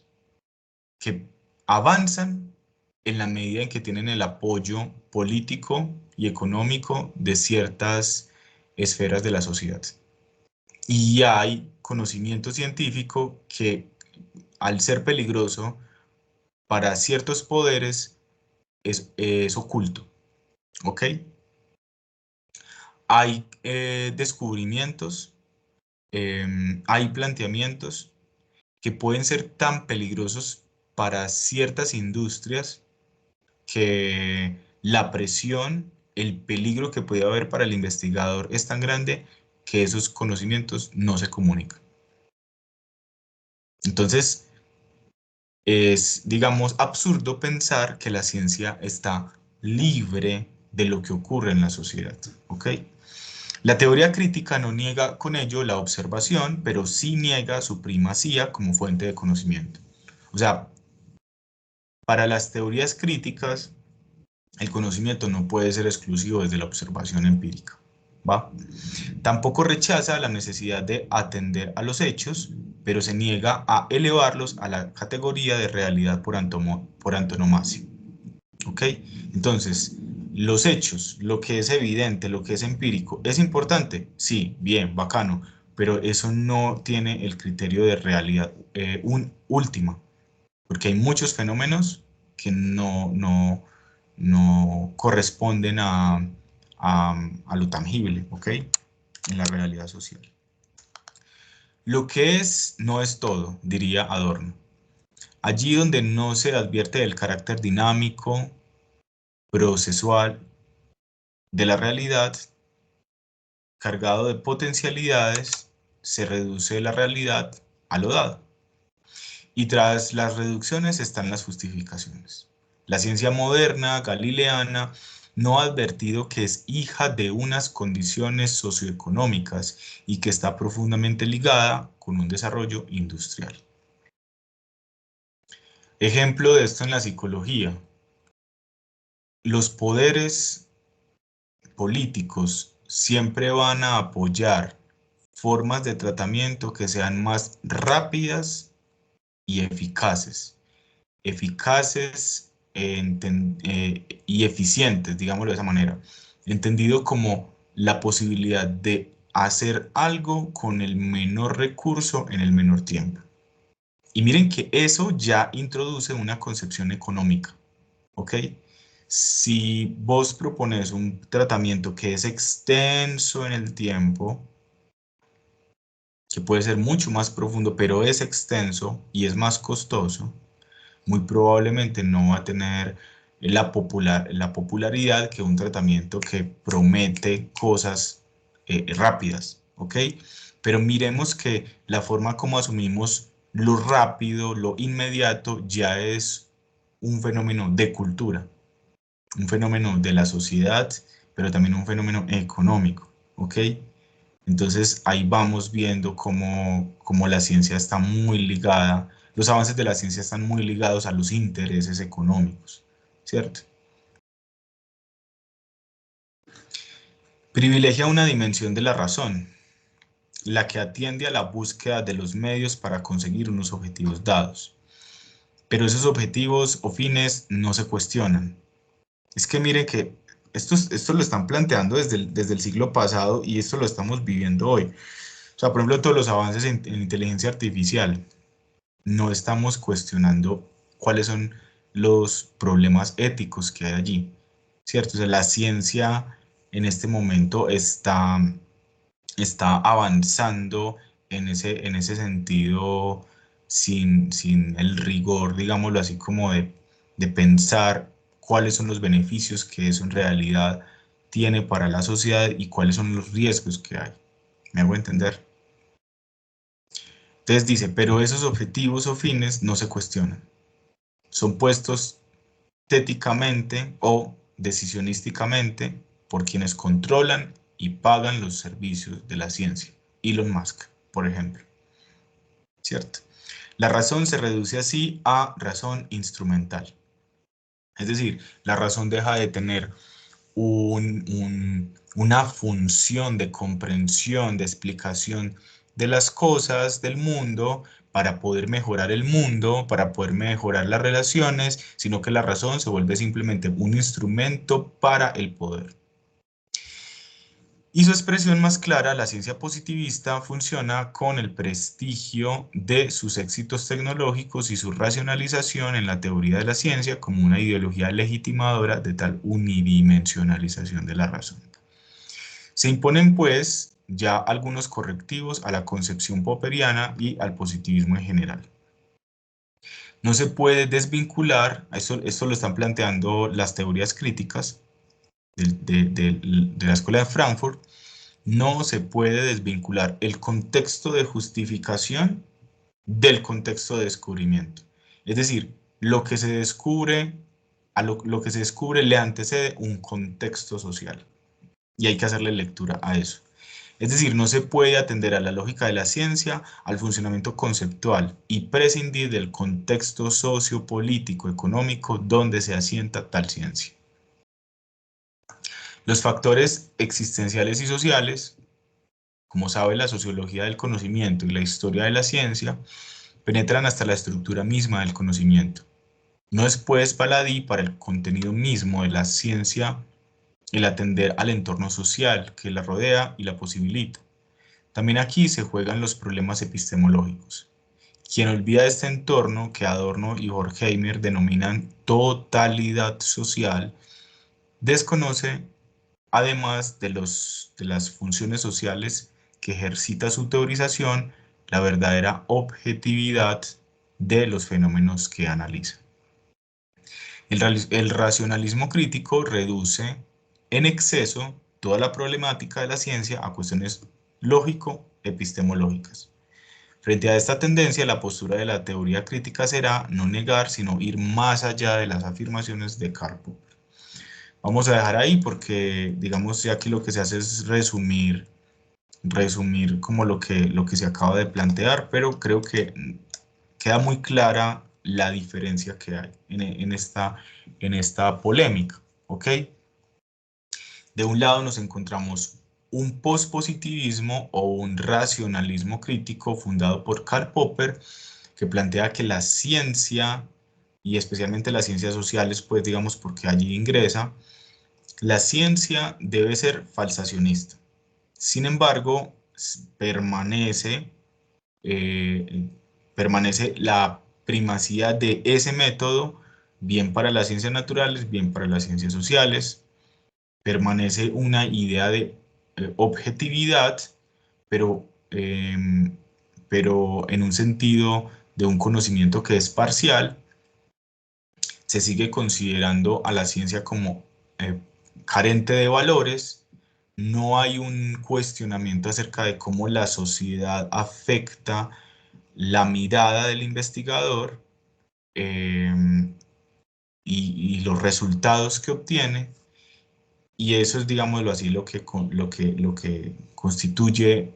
que avanzan en la medida en que tienen el apoyo político y económico de ciertas esferas de la sociedad. Y hay conocimiento científico que, al ser peligroso para ciertos poderes, es oculto. ¿Ok? Hay descubrimientos, hay planteamientos que pueden ser tan peligrosos para ciertas industrias que la presión, el peligro que puede haber para el investigador es tan grande que esos conocimientos no se comunican. Entonces, es, digamos, absurdo pensar que la ciencia está libre de lo que ocurre en la sociedad, ¿ok? La teoría crítica no niega con ello la observación, pero sí niega su primacía como fuente de conocimiento. O sea, para las teorías críticas, el conocimiento no puede ser exclusivo desde la observación empírica, ¿va? Tampoco rechaza la necesidad de atender a los hechos, pero se niega a elevarlos a la categoría de realidad por antonomasia, ¿ok? Entonces, los hechos, lo que es evidente, lo que es empírico, ¿es importante? Sí, bien, bacano, pero eso no tiene el criterio de realidad última, porque hay muchos fenómenos que no corresponden a lo tangible, ¿ok? En la realidad social. Lo que es no es todo, diría Adorno. Allí donde no se advierte del carácter dinámico, procesual de la realidad, cargado de potencialidades, se reduce la realidad a lo dado. Y tras las reducciones están las justificaciones. La ciencia moderna, galileana, no ha advertido que es hija de unas condiciones socioeconómicas y que está profundamente ligada con un desarrollo industrial. Ejemplo de esto en la psicología. Los poderes políticos siempre van a apoyar formas de tratamiento que sean más rápidas y eficaces. Eficaces y eficientes, digámoslo de esa manera, entendido como la posibilidad de hacer algo con el menor recurso en el menor tiempo. Y miren que eso ya introduce una concepción económica, ¿ok? Si vos propones un tratamiento que es extenso en el tiempo, que puede ser mucho más profundo, pero es extenso y es más costoso, muy probablemente no va a tener la popularidad que un tratamiento que promete cosas rápidas, ¿ok? Pero miremos que la forma como asumimos lo rápido, lo inmediato, ya es un fenómeno de cultura, un fenómeno de la sociedad, pero también un fenómeno económico, ¿ok? Entonces ahí vamos viendo cómo la ciencia está muy ligada, los avances de la ciencia están muy ligados a los intereses económicos, ¿cierto? Privilegia una dimensión de la razón, la que atiende a la búsqueda de los medios para conseguir unos objetivos dados. Pero esos objetivos o fines no se cuestionan. Es que mire que esto lo están planteando desde el siglo pasado y esto lo estamos viviendo hoy. O sea, por ejemplo, todos los avances en inteligencia artificial, no estamos cuestionando cuáles son los problemas éticos que hay allí, ¿cierto? O sea, la ciencia en este momento está avanzando en ese sentido sin el rigor, digámoslo así, como de pensar cuáles son los beneficios que eso en realidad tiene para la sociedad y cuáles son los riesgos que hay. ¿Me hago entender? Entonces dice, pero esos objetivos o fines no se cuestionan. Son puestos técnicamente o decisionísticamente por quienes controlan y pagan los servicios de la ciencia. Elon Musk, por ejemplo. ¿Cierto? La razón se reduce así a razón instrumental. Es decir, la razón deja de tener una función de comprensión, de explicación de las cosas del mundo para poder mejorar el mundo, para poder mejorar las relaciones, sino que la razón se vuelve simplemente un instrumento para el poder. Y su expresión más clara, la ciencia positivista, funciona con el prestigio de sus éxitos tecnológicos y su racionalización en la teoría de la ciencia como una ideología legitimadora de tal unidimensionalización de la razón. Se imponen, pues, ya algunos correctivos a la concepción popperiana y al positivismo en general. No se puede desvincular, esto lo están planteando las teorías críticas de la Escuela de Frankfurt, no se puede desvincular el contexto de justificación del contexto de descubrimiento. Es decir, lo que se descubre, lo que se descubre le antecede un contexto social y hay que hacerle lectura a eso. Es decir, no se puede atender a la lógica de la ciencia, al funcionamiento conceptual y prescindir del contexto sociopolítico económico donde se asienta tal ciencia. Los factores existenciales y sociales, como sabe la sociología del conocimiento y la historia de la ciencia, penetran hasta la estructura misma del conocimiento. No es pues baladí para el contenido mismo de la ciencia el atender al entorno social que la rodea y la posibilita. También aquí se juegan los problemas epistemológicos. Quien olvida este entorno que Adorno y Horkheimer denominan totalidad social, desconoce, además de las funciones sociales que ejercita su teorización, la verdadera objetividad de los fenómenos que analiza. El racionalismo crítico reduce en exceso toda la problemática de la ciencia a cuestiones lógico-epistemológicas. Frente a esta tendencia, la postura de la teoría crítica será no negar, sino ir más allá de las afirmaciones de Karl Popper. Vamos a dejar ahí porque, digamos, ya aquí lo que se hace es resumir como lo que se acaba de plantear, pero creo que queda muy clara la diferencia que hay en esta polémica, ¿ok? De un lado nos encontramos un pospositivismo o un racionalismo crítico fundado por Karl Popper, que plantea que la ciencia y especialmente las ciencias sociales, pues digamos porque allí ingresa, la ciencia debe ser falsacionista. Sin embargo, eh, permanece la primacía de ese método, bien para las ciencias naturales, bien para las ciencias sociales. Permanece una idea de objetividad, pero, pero en un sentido de un conocimiento que es parcial. Se sigue considerando a la ciencia como carente de valores. No hay un cuestionamiento acerca de cómo la sociedad afecta la mirada del investigador, eh, y los resultados que obtiene, y eso es, digámoslo así, lo que constituye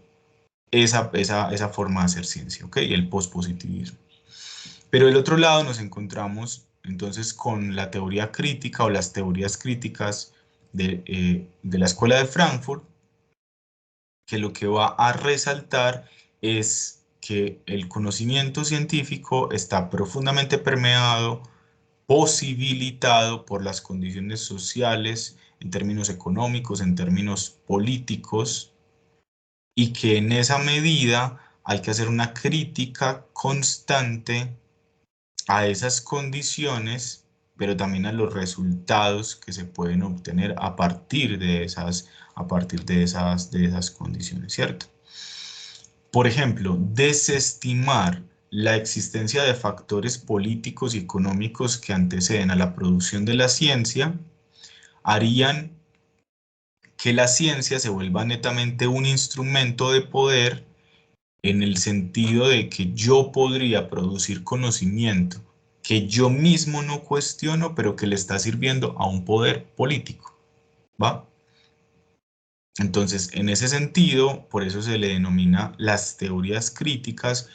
esa forma de hacer ciencia, ¿ok? El pospositivismo. Pero del otro lado nos encontramos entonces con la teoría crítica o las teorías críticas de la Escuela de Frankfurt, que lo que va a resaltar es que el conocimiento científico está profundamente permeado, posibilitado por las condiciones sociales, en términos económicos, en términos políticos, y que en esa medida hay que hacer una crítica constante a esas condiciones, pero también a los resultados que se pueden obtener de esas condiciones, ¿cierto? Por ejemplo, desestimar la existencia de factores políticos y económicos que anteceden a la producción de la ciencia harían que la ciencia se vuelva netamente un instrumento de poder, en el sentido de que yo podría producir conocimiento que yo mismo no cuestiono, pero que le está sirviendo a un poder político, ¿va? Entonces, en ese sentido, por eso se le denomina las teorías críticas,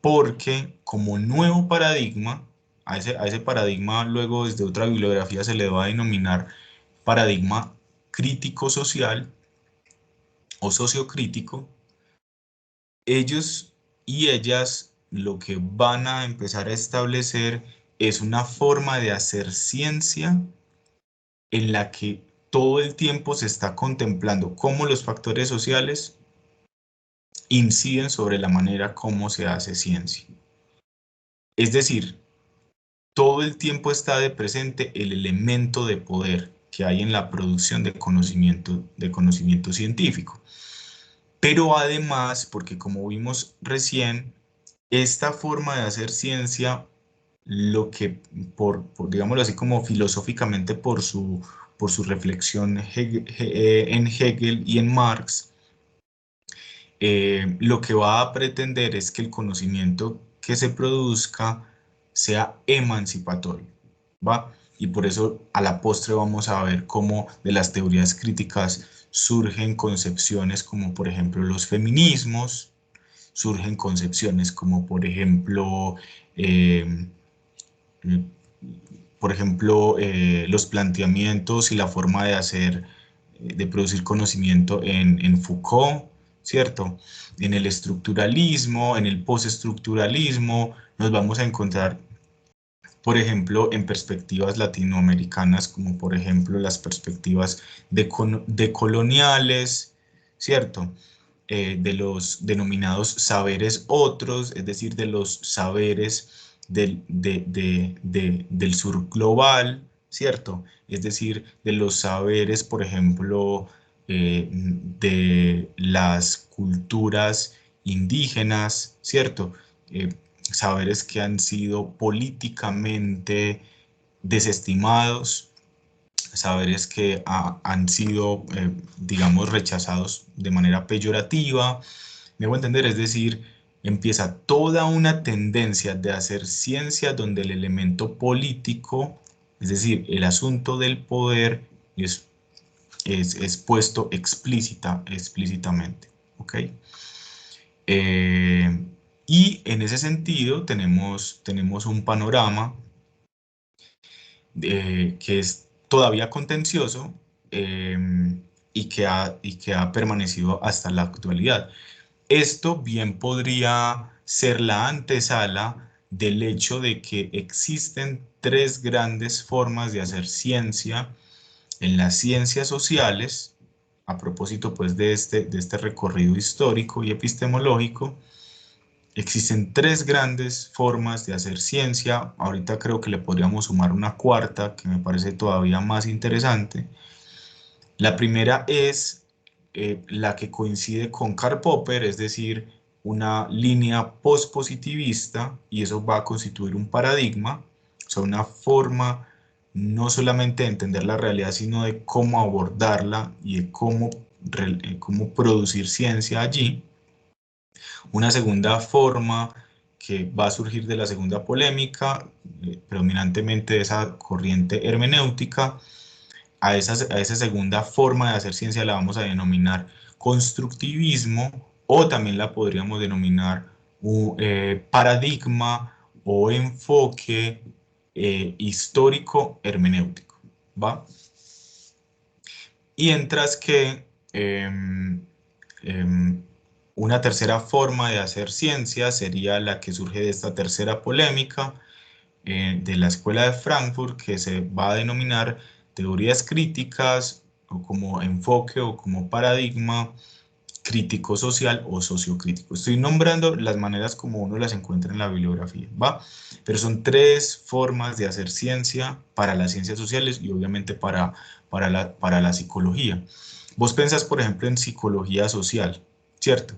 porque como nuevo paradigma, a ese paradigma luego desde otra bibliografía se le va a denominar paradigma crítico social o sociocrítico. Ellos y ellas lo que van a empezar a establecer es una forma de hacer ciencia en la que todo el tiempo se está contemplando cómo los factores sociales inciden sobre la manera como se hace ciencia. Es decir, todo el tiempo está de presente el elemento de poder que hay en la producción de conocimiento científico. Pero además, porque como vimos recién, esta forma de hacer ciencia, lo que, digámoslo así como filosóficamente, por su reflexión en Hegel y en Marx, lo que va a pretender es que el conocimiento que se produzca sea emancipatorio, ¿va? Y por eso a la postre vamos a ver cómo de las teorías críticas surgen concepciones como por ejemplo los feminismos, surgen concepciones como eh, los planteamientos y la forma de hacer, de producir conocimiento en Foucault, ¿cierto? En el estructuralismo, en el postestructuralismo, nos vamos a encontrar, por ejemplo, en perspectivas latinoamericanas, como por ejemplo las perspectivas decoloniales, ¿cierto? De los denominados saberes otros, es decir, de los saberes del sur global, ¿cierto? Es decir, de los saberes, por ejemplo, de las culturas indígenas, ¿cierto? Saberes que han sido políticamente desestimados, saberes que han sido, digamos, rechazados de manera peyorativa. Me voy a entender, es decir, empieza toda una tendencia de hacer ciencia donde el elemento político, es decir, el asunto del poder, es puesto explícitamente. ¿Ok? Y en ese sentido tenemos un panorama que es todavía contencioso, eh, y que ha permanecido hasta la actualidad. Esto bien podría ser la antesala del hecho de que existen tres grandes formas de hacer ciencia en las ciencias sociales, a propósito pues de este recorrido histórico y epistemológico. Existen tres grandes formas de hacer ciencia. Ahorita creo que le podríamos sumar una cuarta que me parece todavía más interesante. La primera es la que coincide con Karl Popper, es decir, una línea postpositivista, y eso va a constituir un paradigma, o sea, una forma no solamente de entender la realidad, sino de cómo abordarla y de cómo producir ciencia allí. Una segunda forma que va a surgir de la segunda polémica, predominantemente de esa corriente hermenéutica, a esa segunda forma de hacer ciencia la vamos a denominar constructivismo, o también la podríamos denominar paradigma o enfoque histórico hermenéutico, ¿va? Y mientras que em, una tercera forma de hacer ciencia sería la que surge de esta tercera polémica de la Escuela de Frankfurt, que se va a denominar teorías críticas, o como enfoque o como paradigma crítico social o sociocrítico. Estoy nombrando las maneras como uno las encuentra en la bibliografía, ¿va? Pero son tres formas de hacer ciencia para las ciencias sociales y obviamente para la psicología. Vos pensás, por ejemplo, en psicología social, ¿cierto?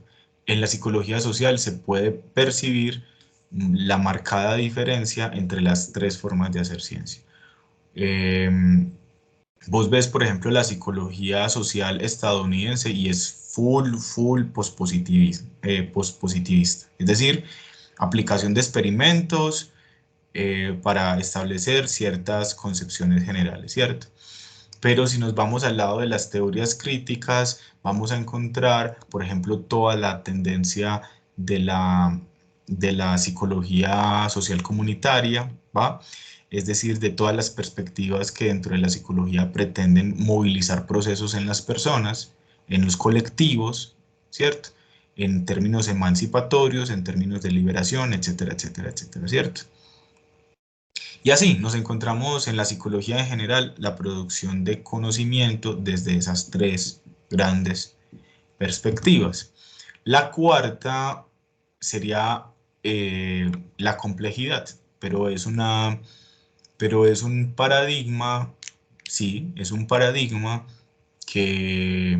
En la psicología social se puede percibir la marcada diferencia entre las tres formas de hacer ciencia. Vos ves, por ejemplo, la psicología social estadounidense y es full pospositivista. Es decir, aplicación de experimentos para establecer ciertas concepciones generales, ¿cierto? Pero si nos vamos al lado de las teorías críticas, vamos a encontrar, por ejemplo, toda la tendencia de la psicología social comunitaria, ¿va? Es decir, de todas las perspectivas que dentro de la psicología pretenden movilizar procesos en las personas, en los colectivos, ¿cierto? En términos emancipatorios, en términos de liberación, etcétera, etcétera, etcétera, ¿cierto? Y así nos encontramos en la psicología en general la producción de conocimiento desde esas tres grandes perspectivas. La cuarta sería la complejidad, pero pero es un paradigma, sí, es un paradigma que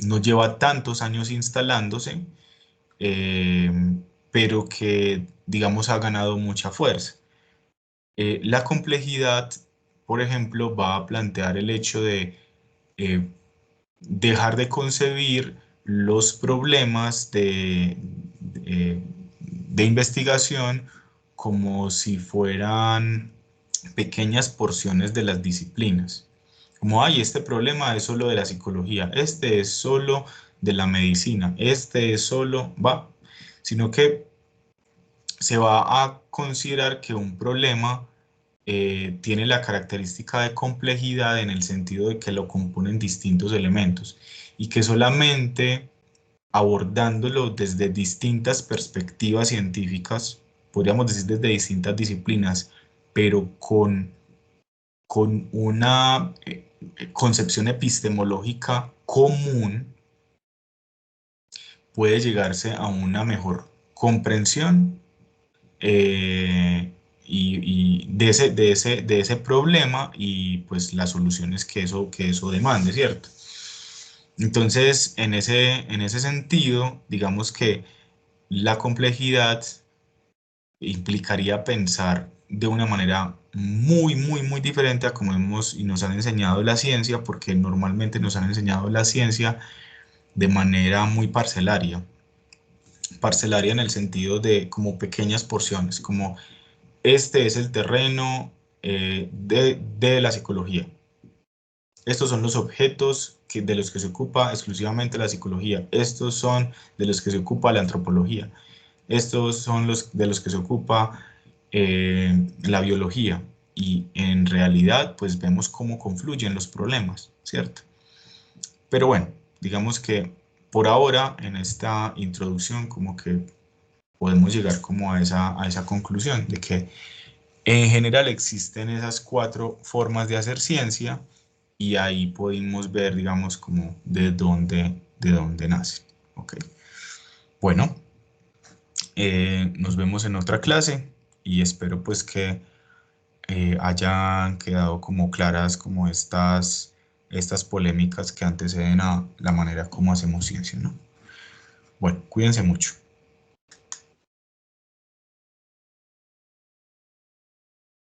no lleva tantos años instalándose, eh, pero que, digamos, ha ganado mucha fuerza. La complejidad, por ejemplo, va a plantear el hecho de eh, dejar de concebir los problemas de investigación como si fueran pequeñas porciones de las disciplinas. Como, hay este problema es solo de la psicología, este es solo de la medicina, este es solo, va, sino que se va a considerar que un problema tiene la característica de complejidad en el sentido de que lo componen distintos elementos y que solamente abordándolo desde distintas perspectivas científicas, podríamos decir desde distintas disciplinas, pero con una concepción epistemológica común, puede llegarse a una mejor comprensión de ese problema y pues las soluciones que eso demande, ¿cierto? Entonces, en ese sentido, digamos que la complejidad implicaría pensar de una manera muy diferente a como hemos y nos han enseñado la ciencia, porque normalmente nos han enseñado la ciencia de manera muy parcelaria. Parcelaria en el sentido de como pequeñas porciones, como este es el terreno de la psicología. Estos son los objetos de los que se ocupa exclusivamente la psicología. Estos son de los que se ocupa la antropología. Estos son los de los que se ocupa la biología. Y en realidad, pues vemos cómo confluyen los problemas, ¿cierto? Pero bueno, digamos que por ahora, en esta introducción, como que podemos llegar como a esa conclusión de que en general existen esas cuatro formas de hacer ciencia y ahí podemos ver, digamos, como de dónde nacen. ¿Ok? Bueno, nos vemos en otra clase y espero pues que hayan quedado como claras como estas polémicas que anteceden a la manera como hacemos ciencia, ¿no? Bueno, cuídense mucho.